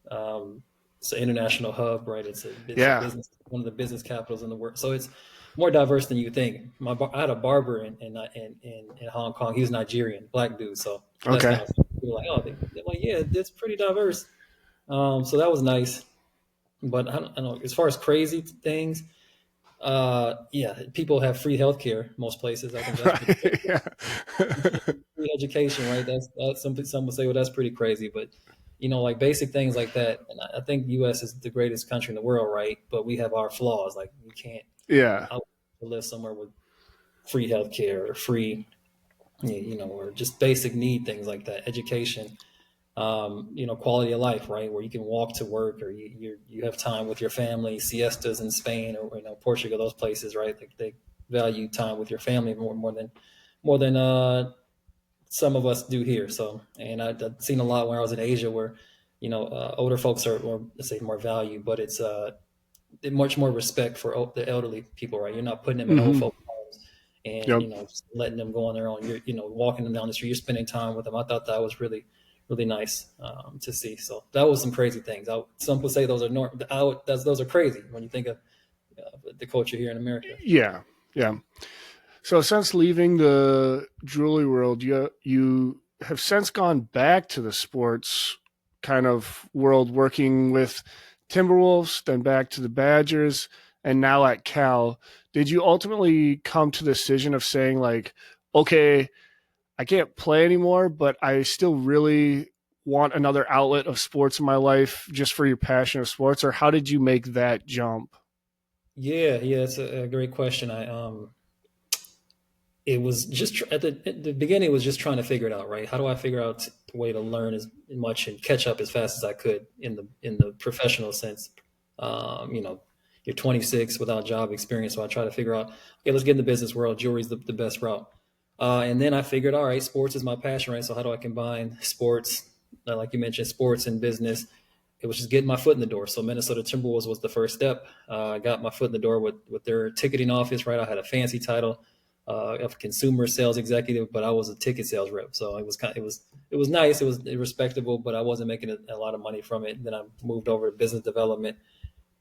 S2: It's an international hub, right? It's a
S1: Yeah.
S2: business, one of the business capitals in the world. So it's more diverse than you think. I had a barber in Hong Kong. He was Nigerian, black dude. So that's
S1: Okay.
S2: kind of people like, oh, they're like, yeah, it's pretty diverse. So that was nice. But I don't know, as far as crazy things, yeah, people have free healthcare most places. I think that's pretty
S1: Right. Yeah.
S2: free education, right? That's some would say, well, that's pretty crazy, but like basic things like that. And I think U.S. is the greatest country in the world, right? But we have our flaws. Like we can't.
S1: Yeah.
S2: I would live somewhere with free healthcare or free, or just basic need things like that. Education, quality of life, right? Where you can walk to work, or you have time with your family. Siestas in Spain or Portugal, those places, right? Like they value time with your family more than some of us do here. So, and I've seen a lot when I was in Asia where, older folks are, or let's say, more value, but it's much more respect for the elderly people, right? You're not putting them in old
S1: Hmm.
S2: folks homes and,
S1: Yep.
S2: just letting them go on their own. You're, walking them down the street. You're spending time with them. I thought that was really, really nice to see. So that was some crazy things. Some people say those are those are crazy when you think of the culture here in America.
S1: Yeah. Yeah. So since leaving the jewelry world, you have since gone back to the sports kind of world, working with Timberwolves, then back to the Badgers, and now at Cal. Did you ultimately come to the decision of saying like, okay, I can't play anymore, but I still really want another outlet of sports in my life just for your passion of sports, or how did you make that jump?
S2: Yeah, yeah, it's a great question. It was just at the beginning, it was just trying to figure it out, right? How do I figure out the way to learn as much and catch up as fast as I could in the professional sense? You're 26 without job experience, so I try to figure out, okay, let's get in the business world. Jewelry's the best route, and then I figured, all right, sports is my passion, right? So how do I combine sports, like you mentioned, sports and business? It was just getting my foot in the door. So Minnesota Timberwolves was the first step. I got my foot in the door with their ticketing office, right? I had a fancy title of consumer sales executive, but I was a ticket sales rep. So it was nice. It was respectable, but I wasn't making a lot of money from it. And then I moved over to business development,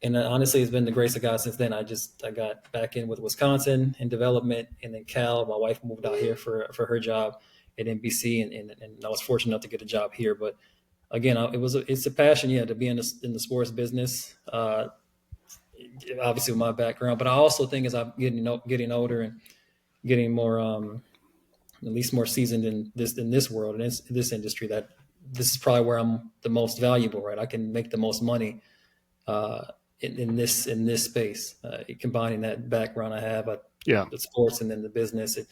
S2: and honestly, it's been the grace of God since then. I got back in with Wisconsin in development, and then Cal. My wife moved out here for her job at NBC, and I was fortunate enough to get a job here. But again, it's a passion, yeah, to be in the sports business. Obviously, with my background, but I also think as I'm getting older and getting more at least more seasoned in this world and this industry, that this is probably where I'm the most valuable, right? I can make the most money uh, in this space, combining that background I have at
S1: Yeah.
S2: the sports and then the business. It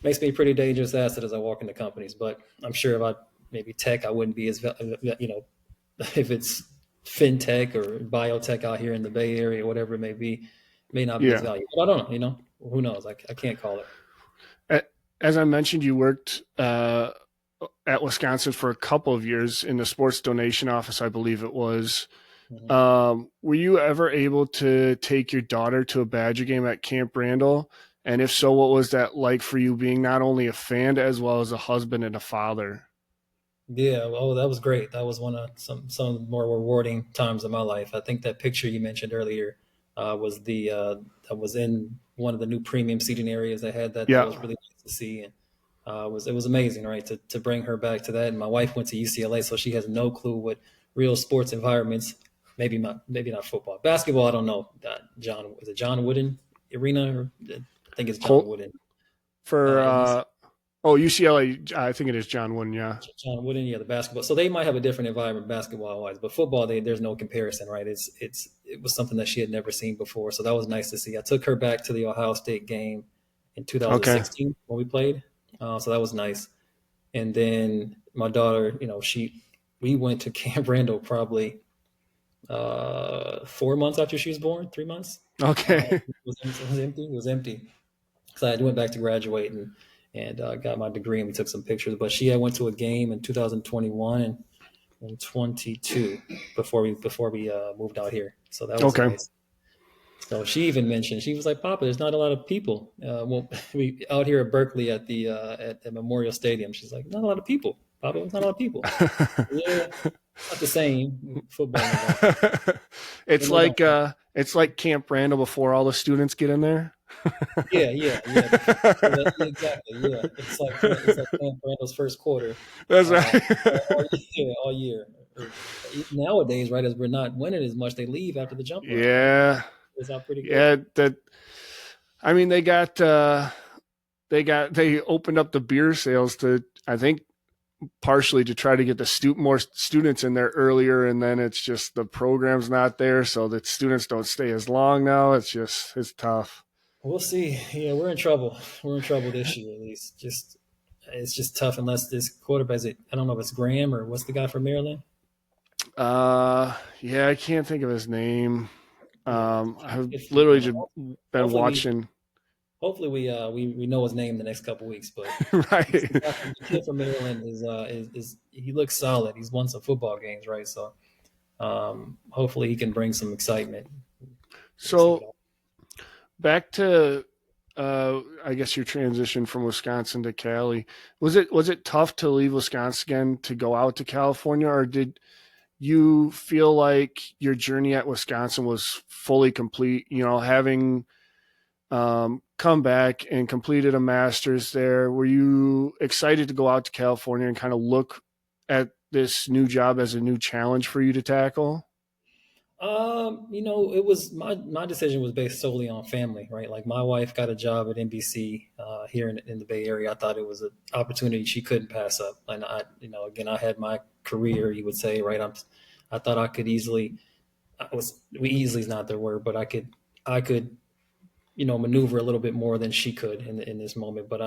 S2: makes me a pretty dangerous asset as I walk into companies. But I'm sure if I maybe tech, I wouldn't be as if it's fintech or biotech out here in the Bay Area, whatever it may not be as
S1: Yeah.
S2: valuable. But I don't know. Who knows? I can't call it.
S1: As I mentioned, you worked at Wisconsin for a couple of years in the sports donation office, I believe it was.
S2: Mhm.
S1: Were you ever able to take your daughter to a Badger game at Camp Randall? And if so, what was that like for you being not only a fan as well as a husband and a father?
S2: Yeah, oh, that was great. That was one of some of the more rewarding times of my life. I think that picture you mentioned earlier was the that was in one of the new premium seating areas they had. That was
S1: Yeah.
S2: really nice to see, and it was amazing, right? To bring her back to that. And my wife went to UCLA, so she has no clue what real sports environments. Maybe not football, basketball. I don't know. John, is it John Wooden Arena? I think it's John
S1: Colt
S2: Wooden.
S1: for
S2: At UC,
S1: UCLA, I think it is John Wooden. Yeah.
S2: John Wooden, yeah, the basketball. So they might have a different environment basketball wise, but football, there's no comparison, right? It was something that she had never seen before, so that was nice to see. I took her back to the Ohio State game in
S1: Okay.
S2: 2016 when we played, so that was nice. And then my daughter, we went to Camp Randall probably 4 months after she was born, 3 months.
S1: Okay.
S2: It was empty. It was empty. So I went back to graduate and got my degree, and we took some pictures. But she had went to a game in 2021 and 22 before we moved out here. So that was
S1: Okay.
S2: nice. So she even mentioned, she was like, "Papa, there's not a lot of people. Well, we out here at Berkeley at Memorial Stadium." She's like, "Not a lot of people, Papa. There's not a lot of people." Yeah, not the same football environment. They
S1: it's
S2: know don't.
S1: it's like Camp Randall before all the students get in there.
S2: Yeah, yeah, yeah. Yeah, exactly. Yeah, it's like Camp Randall's first quarter,
S1: That's
S2: uh,
S1: right.
S2: all year, all year. Nowadays, right, as we're not winning as much, they leave after the jump around, right?
S1: Yeah.
S2: It's out pretty quick.
S1: Yeah, that I mean they opened up the beer sales to, I think, partially to try to get more students in there earlier, and then it's just the program's not there, so that students don't stay as long now. It's tough.
S2: We'll see. Yeah, we're in trouble. We're in trouble this year, at least. It's just tough unless this quarterback is it. I don't know if it's Graham or what's the guy from Maryland.
S1: Yeah, I can't think of his name.
S2: Yeah,
S1: I've
S2: if,
S1: literally just been
S2: hopefully we
S1: watching.
S2: hopefully we know his name the next couple weeks. But
S1: Right.
S2: the kid from Maryland is he looks solid. He's won some football games, right? So hopefully he can bring some excitement. We'll see what
S1: So back to I guess your transition from Wisconsin to Cali. Was it tough to leave Wisconsin again to go out to California, or did you feel like your journey at Wisconsin was fully complete? Having come back and completed a master's there, were you excited to go out to California and kind of look at this new job as a new challenge for you to tackle?
S2: it was my decision was based solely on family, right? Like my wife got a job at NBC here in the Bay Area. I thought it was an opportunity she couldn't pass up, and again, I had my career, you would say, right? I thought I could easily, easily is not the word, but I could, maneuver a little bit more than she could in this moment. But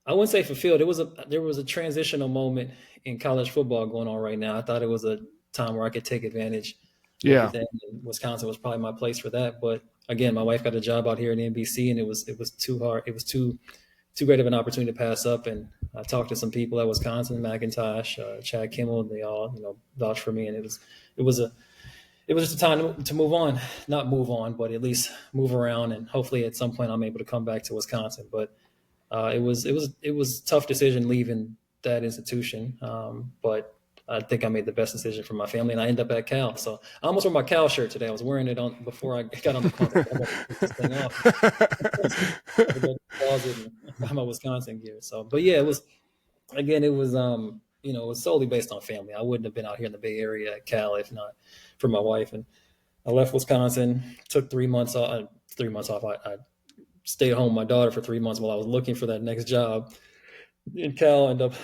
S2: I wouldn't say fulfilled. There was a transitional moment in college football going on right now. I thought it was a time where I could take advantage of
S1: Yeah.
S2: everything. And Wisconsin was probably my place for that. But again, my wife got a job out here in NBC, and it was too hard. It was too great of an opportunity to pass up. And I talked to some people at Wisconsin, McIntosh, Chad Kimmel, and they all vouched for me. And it was just a time to move on, not move on, but at least move around. And hopefully at some point I'm able to come back to Wisconsin. But it was a tough decision leaving that institution, but I think I made the best decision for my family, and I ended up at Cal. So I almost wore my Cal shirt today. I was wearing it on before I got on the call. I'm about to take this thing off. I had to go to the closet and buy my Wisconsin gear. So, but yeah, it was again. It was solely based on family. I wouldn't have been out here in the Bay Area at Cal if not for my wife. And I left Wisconsin, took 3 months off. 3 months off. I stayed home with my daughter for 3 months while I was looking for that next job. And Cal ended up,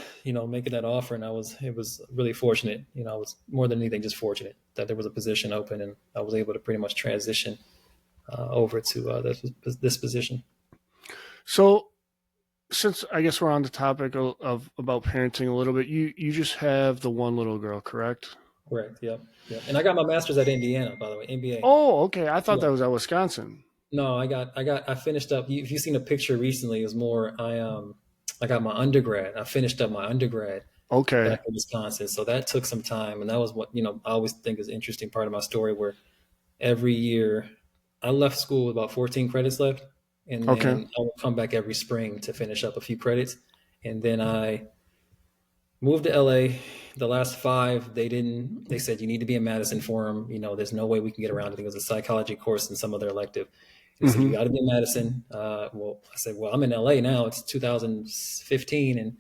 S2: making that offer, and it was really fortunate. I was more than anything just fortunate that there was a position open, and I was able to pretty much transition over to this position.
S1: So, since I guess we're on the topic of about parenting a little bit, you just have the one little girl, correct?
S2: Correct. Yep. Yep. And I got my master's at Indiana, by the way, MBA.
S1: Oh, okay. I thought
S2: Yeah.
S1: that was at Wisconsin.
S2: No, I finished up. If you've seen a picture recently, it was more. I got my undergrad. I finished up my undergrad
S1: Okay.
S2: back in Wisconsin, so that took some time, and that was what I always think is an interesting part of my story, where every year I left school with about 14 credits left, and
S1: Okay.
S2: then I would come back every spring to finish up a few credits, and then I moved to LA. The last five, they said you need to be in Madison for them. There's no way we can get around it. It was a psychology course and some other elective. They said, you
S1: Hmm.
S2: got to be in Madison. Well, I said, well, I'm in LA now. It's 2015.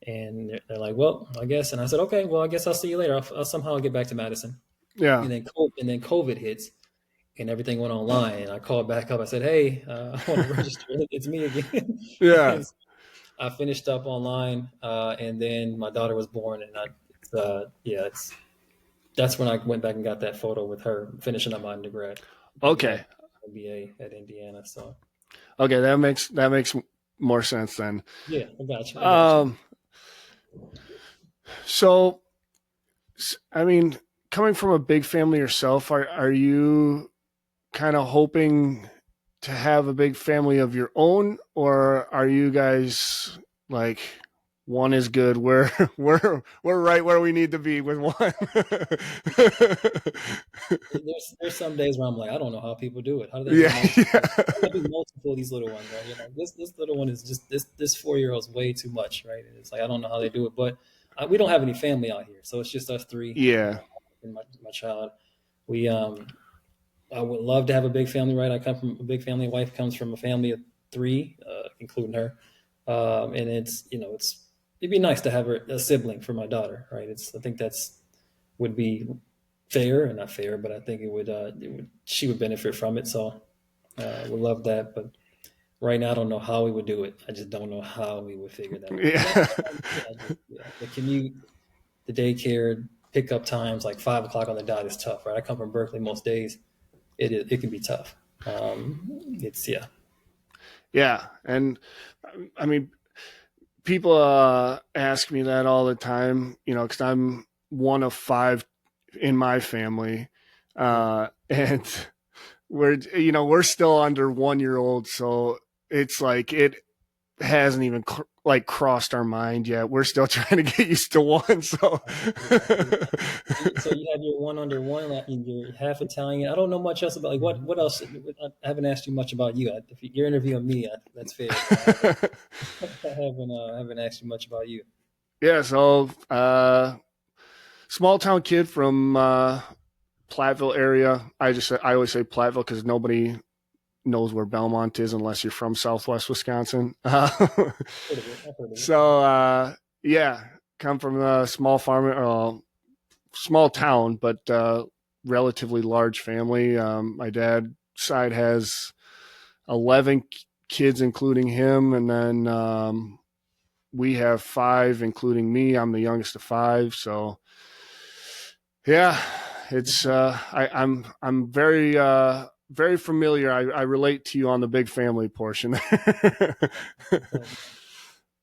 S2: And they're like, well, I guess. And I said, okay, well, I guess I'll see you later. I'll somehow get back to Madison.
S1: Yeah.
S2: And then COVID hits and everything went online. And I called back up. I said, hey, I want to register. It's me again.
S1: Yeah.
S2: And I finished up online, and then my daughter was born, and that's when I went back and got that photo with her finishing up my undergrad, getting
S1: Okay.
S2: that MBA at Indiana. So
S1: Okay. That makes more sense then.
S2: yeah, I got you. I got you.
S1: Um. So, I mean, coming from a big family yourself, are you kind of hoping to have a big family of your own, or are you guys like one is good? We're right where we need to be with one.
S2: There's some days where I'm like, I don't know how people do it. How do they do
S1: Yeah,
S2: multiple? How do
S1: yeah,
S2: they do multiple of these little ones, right? This little one is just this 4 year old's way too much, right? And it's like I don't know how they do it, but we don't have any family out here, so it's just us three
S1: yeah.
S2: and my child. We I would love to have a big family, right? I come from a big family. Wife comes from a family of three, including her, and it'd be nice to have a sibling for my daughter, right? I think that's would be fair, and not fair, but I think she would benefit from it. So would love that, but right now I don't know how we would do it. I just don't know how we would figure that out. And
S1: Yeah.
S2: the commute, the daycare, pickup times like 5 o'clock on the dot is tough, right? I come from Berkeley most days. It can be tough. It's yeah.
S1: Yeah. And I mean, people ask me that all the time, because I'm one of five in my family. And we're still under 1 year old. So it's like it hasn't even like crossed our mind yet. We're still trying to get used to one. So
S2: So you have your one under one, like you're half Italian. I don't know much else about like what else. I haven't asked you much about you. If you're interviewing me, that's fair. But I haven't asked you much about you.
S1: yeah. So small town kid from Platteville area. I always say Platteville because nobody knows where Belmont is unless you're from Southwest Wisconsin.
S2: Heard of it. I've heard of it.
S1: So yeah, come from a small farm, small town, but relatively large family. My dad's side has 11 kids, including him, and then we have five, including me. I'm the youngest of five, so yeah, it's I'm very very familiar. I relate to you on the big family portion.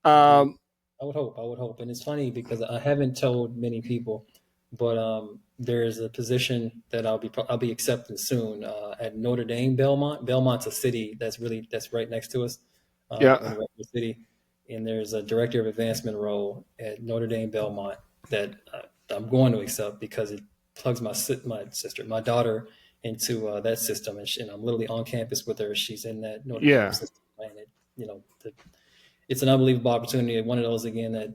S2: Yeah,
S1: um,
S2: I would hope. I would hope. And it's funny because I haven't told many people, but there's a position that I'll be accepting soon at Notre Dame Belmont. Belmont's a city that's right next to us in
S1: yeah,
S2: Redwood City, and there's a director of advancement role at Notre Dame Belmont that I'm going to accept because it plugs my daughter into that system, and I'm literally on campus with her. She's in that Notre Dame
S1: yeah,
S2: system, and it's an unbelievable opportunity. One of those again that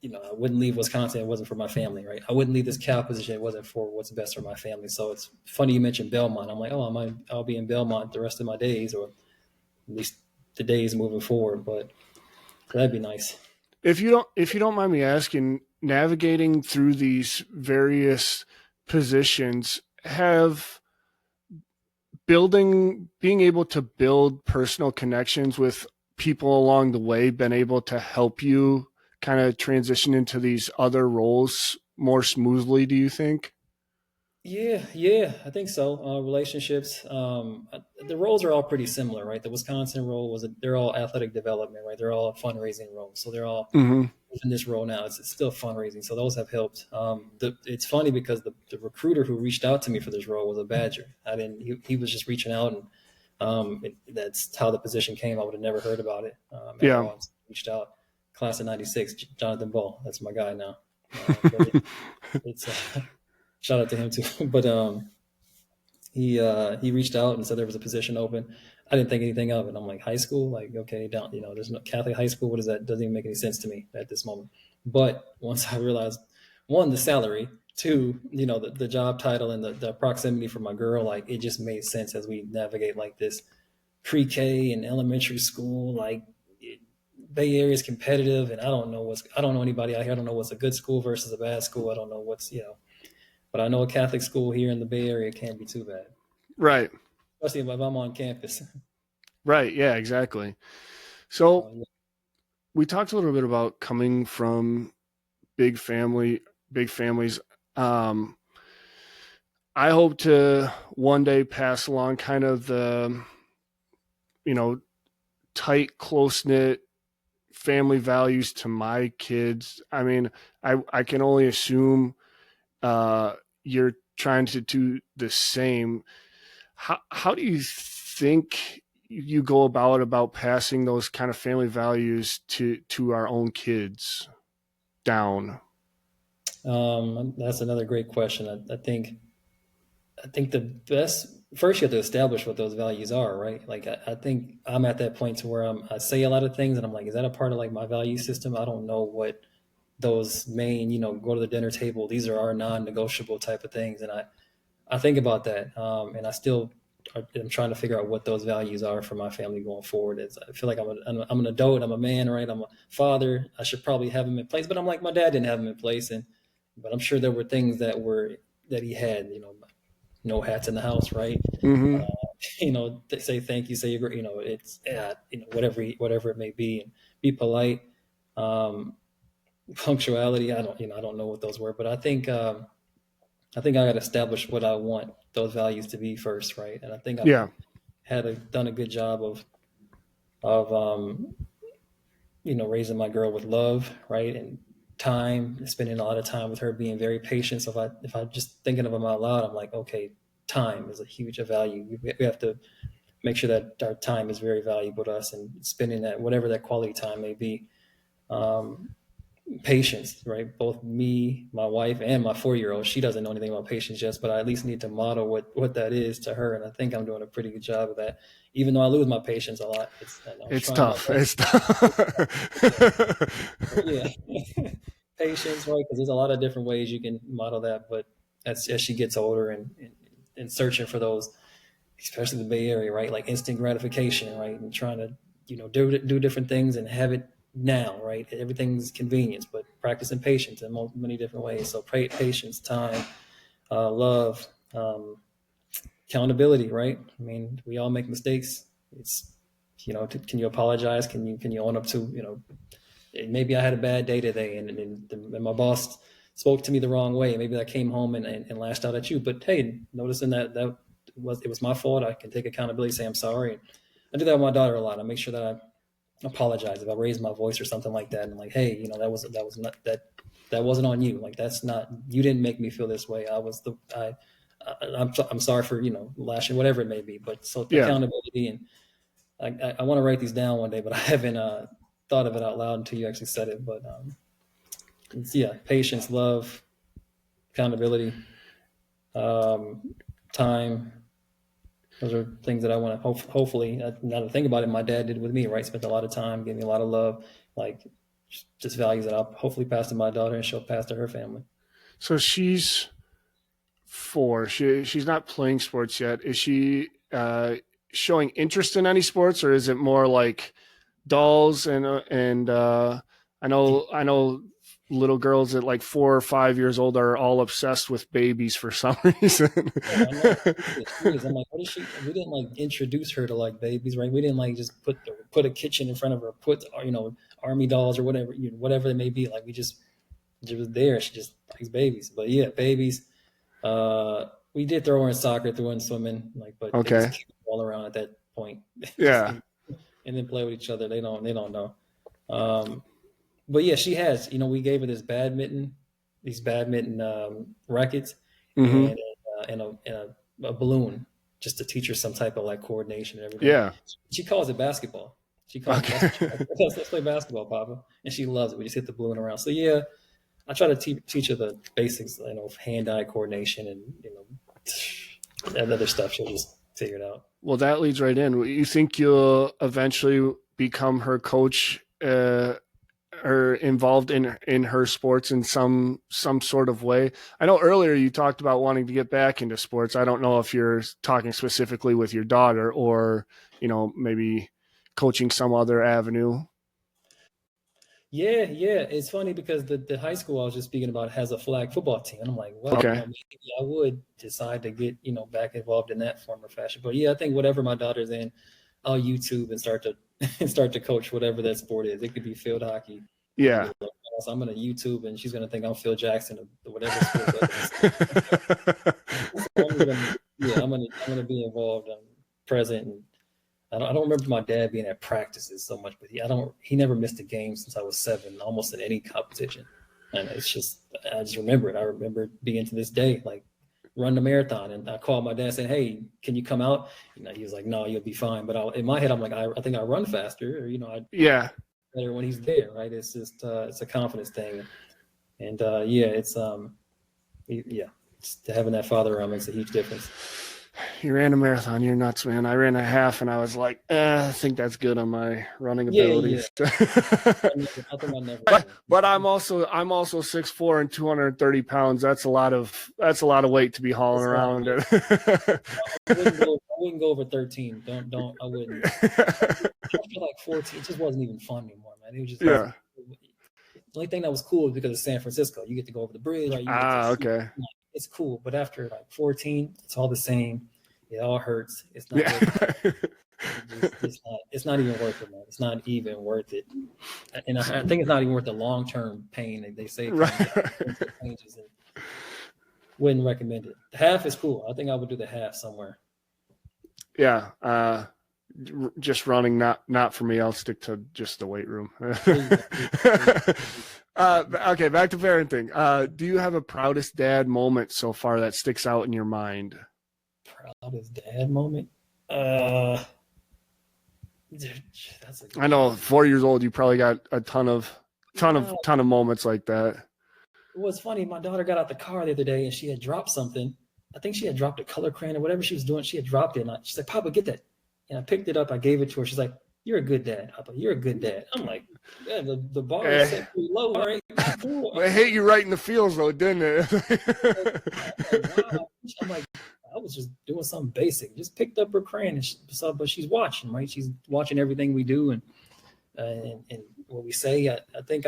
S2: I wouldn't leave Wisconsin if it wasn't for my family, right? I wouldn't leave this Cal position if it wasn't for what's best for my family. So it's funny you mentioned Belmont. I'm like, oh, I'll be in Belmont the rest of my days, or at least the days moving forward. But that'd be nice.
S1: if you don't mind me asking, navigating through these various positions, have being able to build personal connections with people along the way been able to help you kind of transition into these other roles more smoothly, do you think?
S2: Yeah, I think so. Relationships, the roles are all pretty similar, right? The Wisconsin role they're all athletic development, right? They're all fundraising roles, so they're all
S1: Mm-hmm.
S2: in this role now. It's still fundraising, so those have helped. It's funny because the recruiter who reached out to me for this role was a Badger. I didn't. He was just reaching out, and that's how the position came. I would have never heard about it at
S1: Yeah.
S2: all. Reached out, class of '96, Jonathan Ball. That's my guy now. But it's shout out to him too. But he reached out and said there was a position open. I didn't think anything of it. I'm like, high school, like okay, down, there's no Catholic high school. What is that? Doesn't even make any sense to me at this moment. But once I realized, one, the salary, two, the job title and the proximity for my girl, like it just made sense as we navigate like this pre-K and elementary school. Like Bay Area is competitive, and I don't know anybody out here. I don't know what's a good school versus a bad school. I don't know but I know a Catholic school here in the Bay Area can't be too bad,
S1: Right.
S2: especially if I'm on campus.
S1: Right. Yeah, exactly. So
S2: Yeah.
S1: we talked a little bit about coming from big family, big families. Um, I hope to one day pass along kind of the, you know, tight, close knit family values to my kids. I mean, I can only assume you're trying to do the same. How do you think you go about passing those kind of family values to our own kids down?
S2: That's another great question. I think the best first you have to establish what those values are, right? Like I think I'm at that point to where I say a lot of things and I'm like, is that a part of like my value system? I don't know what those main, go to the dinner table. These are our non-negotiable type of things, and I think about that, and I still am trying to figure out what those values are for my family going forward. I feel like I'm an adult, I'm a man, right? I'm a father. I should probably have them in place, but I'm like my dad didn't have them in place, but I'm sure there were things that he had. No hats in the house, right?
S1: Mm-hmm.
S2: Say thank you, say it's whatever it may be, and be polite. Punctuality. I don't know what those were, but I think I got to establish what I want those values to be first, right? And I think I've
S1: Yeah.
S2: done a good job of raising my girl with love, right, and time, spending a lot of time with her, being very patient. So if I just thinking of them out loud, I'm like, okay, time is a huge value. We have to make sure that our time is very valuable to us and spending that, whatever that quality time may be. Patience, right? Both me, my wife, and my 4-year-old. She doesn't know anything about patience yet, but I at least need to model what that is to her. And I think I'm doing a pretty good job of that, even though I lose my patience a lot.
S1: It's tough. It's
S2: tough.
S1: tough.
S2: Yeah. Patience, right? Because there's a lot of different ways you can model that. But as she gets older and searching for those, especially the Bay Area, right? Like instant gratification, right? And trying to, do different things and have it now, right? Everything's convenience, but practicing patience in many different ways. So patience, time, love, accountability, right? I mean, we all make mistakes. It's, can you apologize? Can you own up to, maybe I had a bad day today and my boss spoke to me the wrong way. Maybe I came home and lashed out at you, but hey, noticing that it was my fault. I can take accountability, say I'm sorry. I do that with my daughter a lot. I make sure that I apologize if I raise my voice or something like that. And like, hey, that was not that wasn't on you. Like, that's not, you didn't make me feel this way. I'm sorry for, lashing, whatever it may be. But so accountability, and I want to write these down one day, but I haven't thought of it out loud until you actually said it. But patience, love, accountability, time. Those are things that I want to hopefully, now to think about it, my dad did with me, right? Spent a lot of time, gave me a lot of love, like just values that I'll hopefully pass to my daughter and she'll pass to her family.
S1: So she's 4. She's not playing sports yet. Is she showing interest in any sports, or is it more like dolls and I know little girls at like 4 or 5 years old are all obsessed with babies for some reason.
S2: I'm like, what is she? We didn't like introduce her to like babies, right? We didn't like just put a kitchen in front of her, put army dolls or whatever, whatever it may be. Like she was there. She just likes babies. But yeah, babies. We did throw her in soccer, throw her in swimming, but they just kick the ball around at that point.
S1: Yeah.
S2: And then play with each other. They don't know. But yeah, she has. We gave her these badminton rackets,
S1: mm-hmm.
S2: and a balloon, just to teach her some type of like coordination and everything.
S1: Yeah.
S2: She calls it basketball. She calls it let's play basketball, Papa, and she loves it. We just hit the balloon around. So yeah, I try to teach her the basics, hand-eye coordination and that other stuff. She'll just figure it out.
S1: Well, that leads right in. You think you'll eventually become her coach, or involved in her sports in some sort of way? I know earlier you talked about wanting to get back into sports. I don't know if you're talking specifically with your daughter or, maybe coaching some other avenue.
S2: Yeah. It's funny because the high school I was just speaking about has a flag football team. And I'm like, well,
S1: okay.
S2: Maybe I would decide to get, back involved in that form or fashion. But yeah, I think whatever my daughter's in, I'll YouTube and start to coach whatever that sport is. It could be field hockey.
S1: Yeah.
S2: So I'm going to YouTube and she's going to think I'm Phil Jackson or whatever sport. I'm going to be involved and present. And I don't remember my dad being at practices so much, but he never missed a game since I was 7, almost in any competition. And I just remember it. I remember being to this day, like run the marathon. And I called my dad saying, hey, can you come out? He was like, no, you'll be fine. But in my head, I'm like, I think I run faster,
S1: yeah.
S2: Better when he's there, right? It's just it's a confidence thing, and it's having that father around makes a huge difference.
S1: You ran a marathon, you're nuts, man. I ran a half and I was like, I think that's good on my running abilities. But I'm also 6'4" and 230 pounds. That's a lot of weight to be hauling around.
S2: I wouldn't go over 13. Don't. I wouldn't. After like 14, it just wasn't even fun anymore, man. It was just the only thing that was cool was because of San Francisco. You get to go over the bridge.
S1: Okay.
S2: It's cool, but after like 14, it's all the same. It all hurts. It's not. It's not even worth it, man. It's not even worth it. And I think it's not even worth the long-term pain. They say changes. And wouldn't recommend it. The half is cool. I think I would do the half somewhere.
S1: Yeah. Just running, not for me. I'll stick to just the weight room. Okay, back to parenting. Do you have a proudest dad moment so far that sticks out in your mind?
S2: Proudest dad moment? Uh, that's a good
S1: I know
S2: question.
S1: 4 years old, you probably got a ton of
S2: No,
S1: moments like that.
S2: it was funny. My daughter got out the car the other day and she had dropped something. I think she had dropped a color crayon or whatever she was doing. She had dropped it. And she's like, Papa, get that. And I picked it up. I gave it to her. She's like, you're a good dad, Papa. You're a good dad. I'm like, yeah, the bar is
S1: Eh,
S2: set pretty low, right? Cool.
S1: but it hit you right in the feels, though, didn't it?
S2: I'm like, wow. I'm like, I was just doing something basic. Just picked up her crayon, but she's watching, right? She's watching everything we do and what we say. I think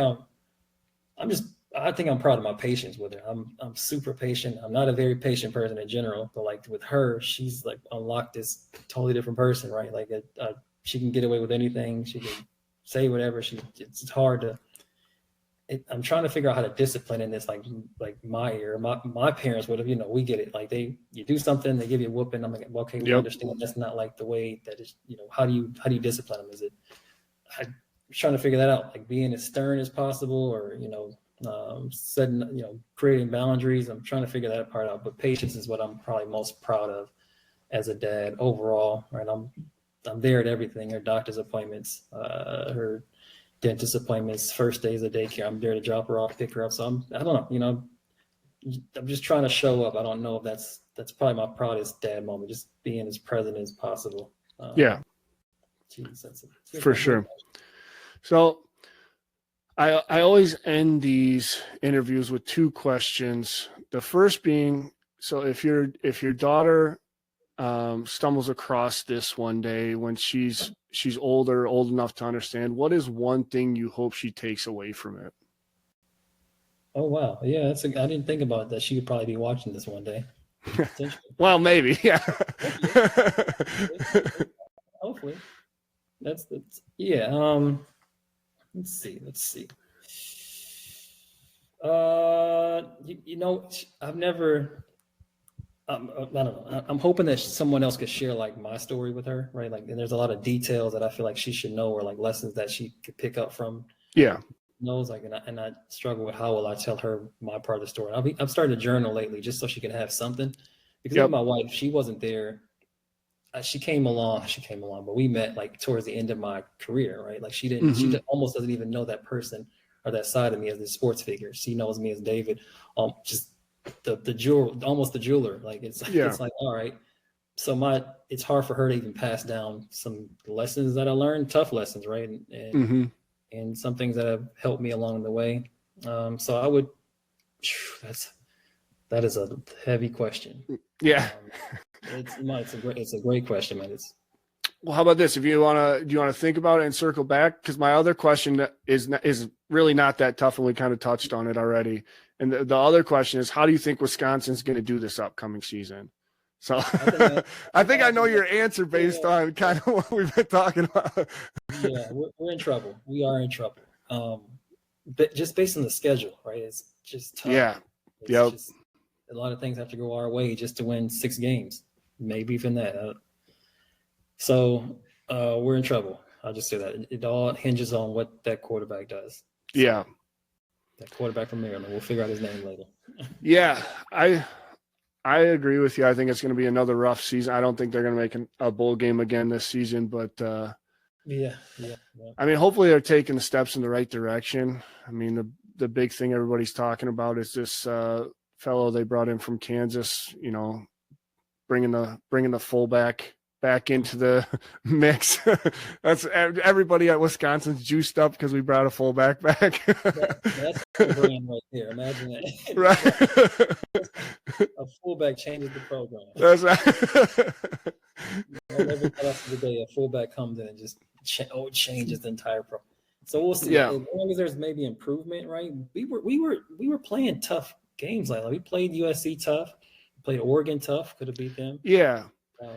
S2: I think I'm proud of my patience with her. I'm super patient. I'm not a very patient person in general, but like with her, she's like unlocked this totally different person, right? Like she can get away with anything. She can say whatever. It's hard to. I'm trying to figure out how to discipline in this, like my parents would have, we get it. Like you do something, they give you a whooping. I'm like, well, okay, we
S1: Yep.
S2: understand that's not like the way that is. How do you discipline them? Is it? I'm trying to figure that out. Like being as stern as possible, or setting, creating boundaries. I'm trying to figure that part out. But patience is what I'm probably most proud of as a dad overall. Right, I'm there at everything. Her doctor's appointments, her dentist appointments, first days of daycare. I'm there to drop her off, pick her up. So I don't know, I'm just trying to show up. I don't know if that's probably my proudest dad moment, just being as present as possible.
S1: Yeah,
S2: Geez,
S1: for sure. So I always end these interviews with two questions. The first being, so if your daughter stumbles across this one day when she's old enough to understand, what is one thing you hope she takes away from it?
S2: Oh wow, yeah, I didn't think about that. She would probably be watching this one day.
S1: Well, maybe, yeah.
S2: Hopefully, that's yeah. Let's see. I've never. I don't know. I'm hoping that someone else could share like my story with her, right? Like, and there's a lot of details that I feel like she should know, or like lessons that she could pick up from.
S1: Yeah.
S2: Knows like, and I struggle with how will I tell her my part of the story. I'm starting to journal lately just so she can have something, because
S1: Yep.
S2: even my wife, she wasn't there. She came along, but we met like towards the end of my career, right? Like she didn't,
S1: Mm-hmm.
S2: almost doesn't even know that person or that side of me as the sports figure. She knows me as David, just the jeweler, almost the jeweler. Like it's like, all right. So it's hard for her to even pass down some lessons that I learned, tough lessons, right?
S1: Mm-hmm.
S2: And some things that have helped me along the way. So I would, that is a heavy question.
S1: Yeah.
S2: It's a great question, man.
S1: Well, how about this? If do you want to think about it and circle back? Because my other question is really not that tough, and we kind of touched on it already. And the other question is, how do you think Wisconsin's going to do this upcoming season? So I think I know your answer based on kind of what we've been talking about.
S2: Yeah, we're in trouble. We are in trouble. But just based on the schedule, right? It's just tough.
S1: Yeah.
S2: It's just a lot of things have to go our way just to win 6 games, maybe even that. So we're in trouble. I'll just say that. It all hinges on what that quarterback does. So,
S1: yeah.
S2: That quarterback from Maryland. We'll figure out his name later.
S1: Yeah. I agree with you. I think it's going to be another rough season. I don't think they're going to make a bowl game again this season, but
S2: yeah.
S1: I mean, hopefully they're taking the steps in the right direction. I mean, the big thing everybody's talking about is this fellow they brought in from Kansas, bringing the fullback back into the mix. That's everybody at Wisconsin's juiced up because we brought a fullback back.
S2: That's the brand right there. Imagine that.
S1: Right.
S2: A fullback changes the program.
S1: That's right.
S2: Every class of the day, a fullback comes in and just changes the entire program. So we'll see.
S1: Yeah.
S2: As long as there's maybe improvement, right? We were playing tough games lately. We played USC tough. We played Oregon tough. Could have beat them.
S1: Yeah.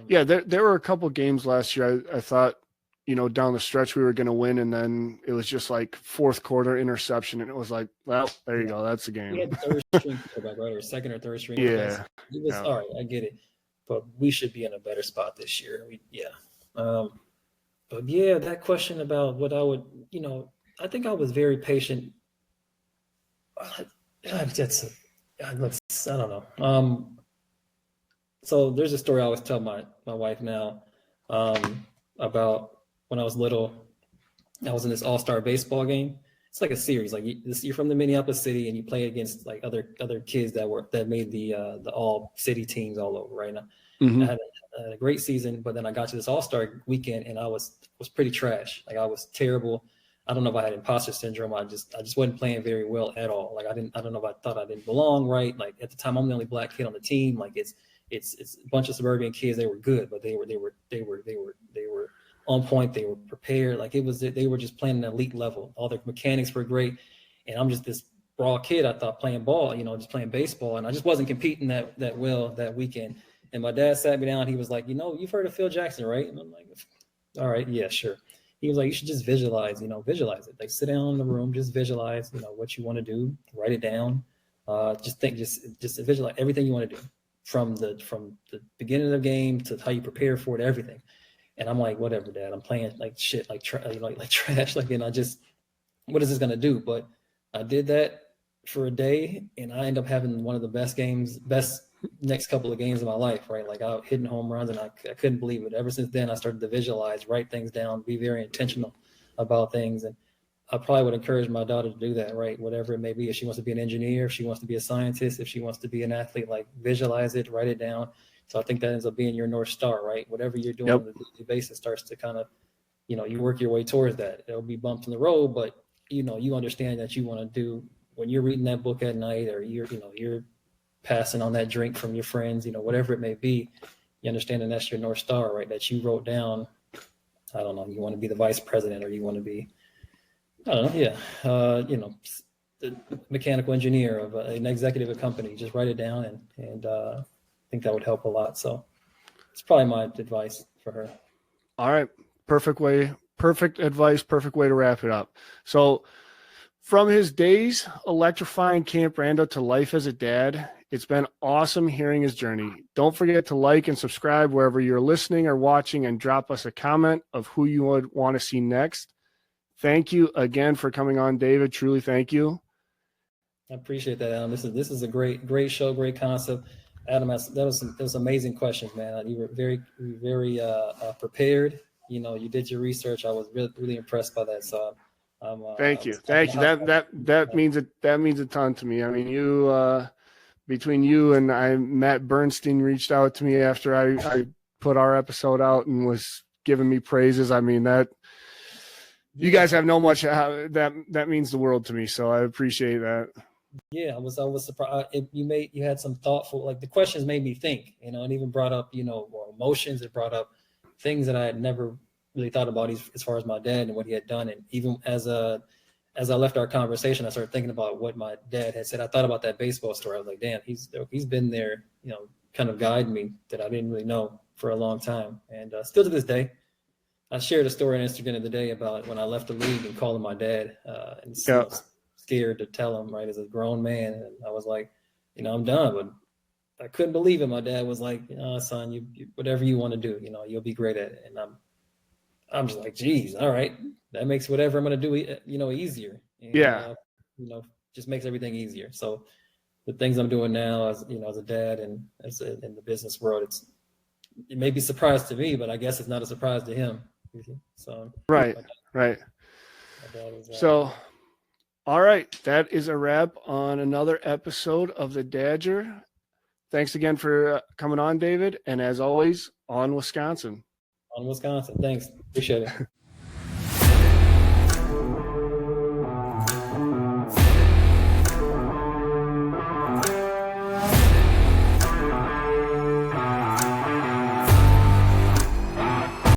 S1: There were a couple games last year. I thought, down the stretch we were going to win, and then it was just like fourth quarter interception, and it was like, well, there you go, that's the game.
S2: We had third string quarterback, right, or second or third string.
S1: Yeah,
S2: it was all right. I get it, but we should be in a better spot this year. But yeah, that question about what I would, I think I was very patient. I don't know. So there's a story I always tell my wife now. about when I was little. I was in this all-star baseball game. It's like a series. Like you're from the Minneapolis city, and you play against like other kids that made the all city teams all over. Right now,
S1: Mm-hmm.
S2: I had a great season, but then I got to this all-star weekend, and I was pretty trash. Like I was terrible. I don't know if I had imposter syndrome. I just wasn't playing very well at all. Like I don't know if I thought I didn't belong. Right. Like at the time, I'm the only black kid on the team. Like it's a bunch of suburban kids. They were good, but they were on point. They were prepared. Like they were just playing an elite level. All their mechanics were great. And I'm just this raw kid. I thought playing ball, just playing baseball. And I just wasn't competing that well that weekend. And my dad sat me down. He was like, you've heard of Phil Jackson, right? And I'm like, all right, yeah, sure. He was like, you should just visualize it. Like sit down in the room, just visualize, what you want to do, write it down. Just visualize everything you want to do from the beginning of the game to how you prepare for it, everything. And I'm like, whatever, Dad. I'm playing like shit, like trash. Like, and what is this gonna do? But I did that for a day, and I ended up having one of the best next couple of games of my life. Right, like I hitting home runs, and I couldn't believe it. Ever since then, I started to visualize, write things down, be very intentional about things, and I probably would encourage my daughter to do that. Right, whatever it may be. If she wants to be an engineer, if she wants to be a scientist, if she wants to be an athlete, like visualize it, write it down. So I think that ends up being your North Star, right? Whatever you're doing on a daily basis starts to kind of, you work your way towards that. There'll be bumps in the road, but you understand that you want to do when you're reading that book at night, or you're passing on that drink from your friends, whatever it may be, you understand that that's your North Star, right? That you wrote down. I don't know. You want to be the vice president, or you want to be, I don't know. Yeah. The mechanical engineer of an executive of a company. Just write it down and I think that would help a lot. So it's probably my advice for her.
S1: All right. Perfect advice. Perfect way to wrap it up. So from his days electrifying Camp Rando to life as a dad, it's been awesome hearing his journey. Don't forget to like and subscribe wherever you're listening or watching, and drop us a comment of who you would want to see next. Thank you again for coming on, David. Truly, thank you.
S2: I appreciate that, Adam. This is a great show, great concept. Adam, those amazing questions, man. You were very prepared. You did your research. I was really impressed by that. So,
S1: thank you. That means a ton to me. I mean, between you and Matt Bernstein reached out to me after I put our episode out and was giving me praises. I mean, that you guys have no much. That means the world to me. So I appreciate that.
S2: Yeah, I was surprised. You had some thoughtful, like the questions made me think, and even brought up, emotions. It brought up things that I had never really thought about as far as my dad and what he had done. And even as I left our conversation, I started thinking about what my dad had said. I thought about that baseball story. I was like, damn, he's been there, kind of guiding me that I didn't really know for a long time. And still to this day, I shared a story on Instagram the other day about when I left the league and calling my dad and scared to tell him, right, as a grown man. And I was like, I'm done. But I couldn't believe it. My dad was like, son, you whatever you want to do, you'll be great at it. And I'm just like, geez, all right. That makes whatever I'm going to do, easier. And, just makes everything easier. So the things I'm doing now as a dad and in the business world, it may be a surprise to me, but I guess it's not a surprise to him. So
S1: right. So all right, that is a wrap on another episode of the Dadger. Thanks again for coming on, David, and as always, on Wisconsin.
S2: On Wisconsin. Thanks. Appreciate it.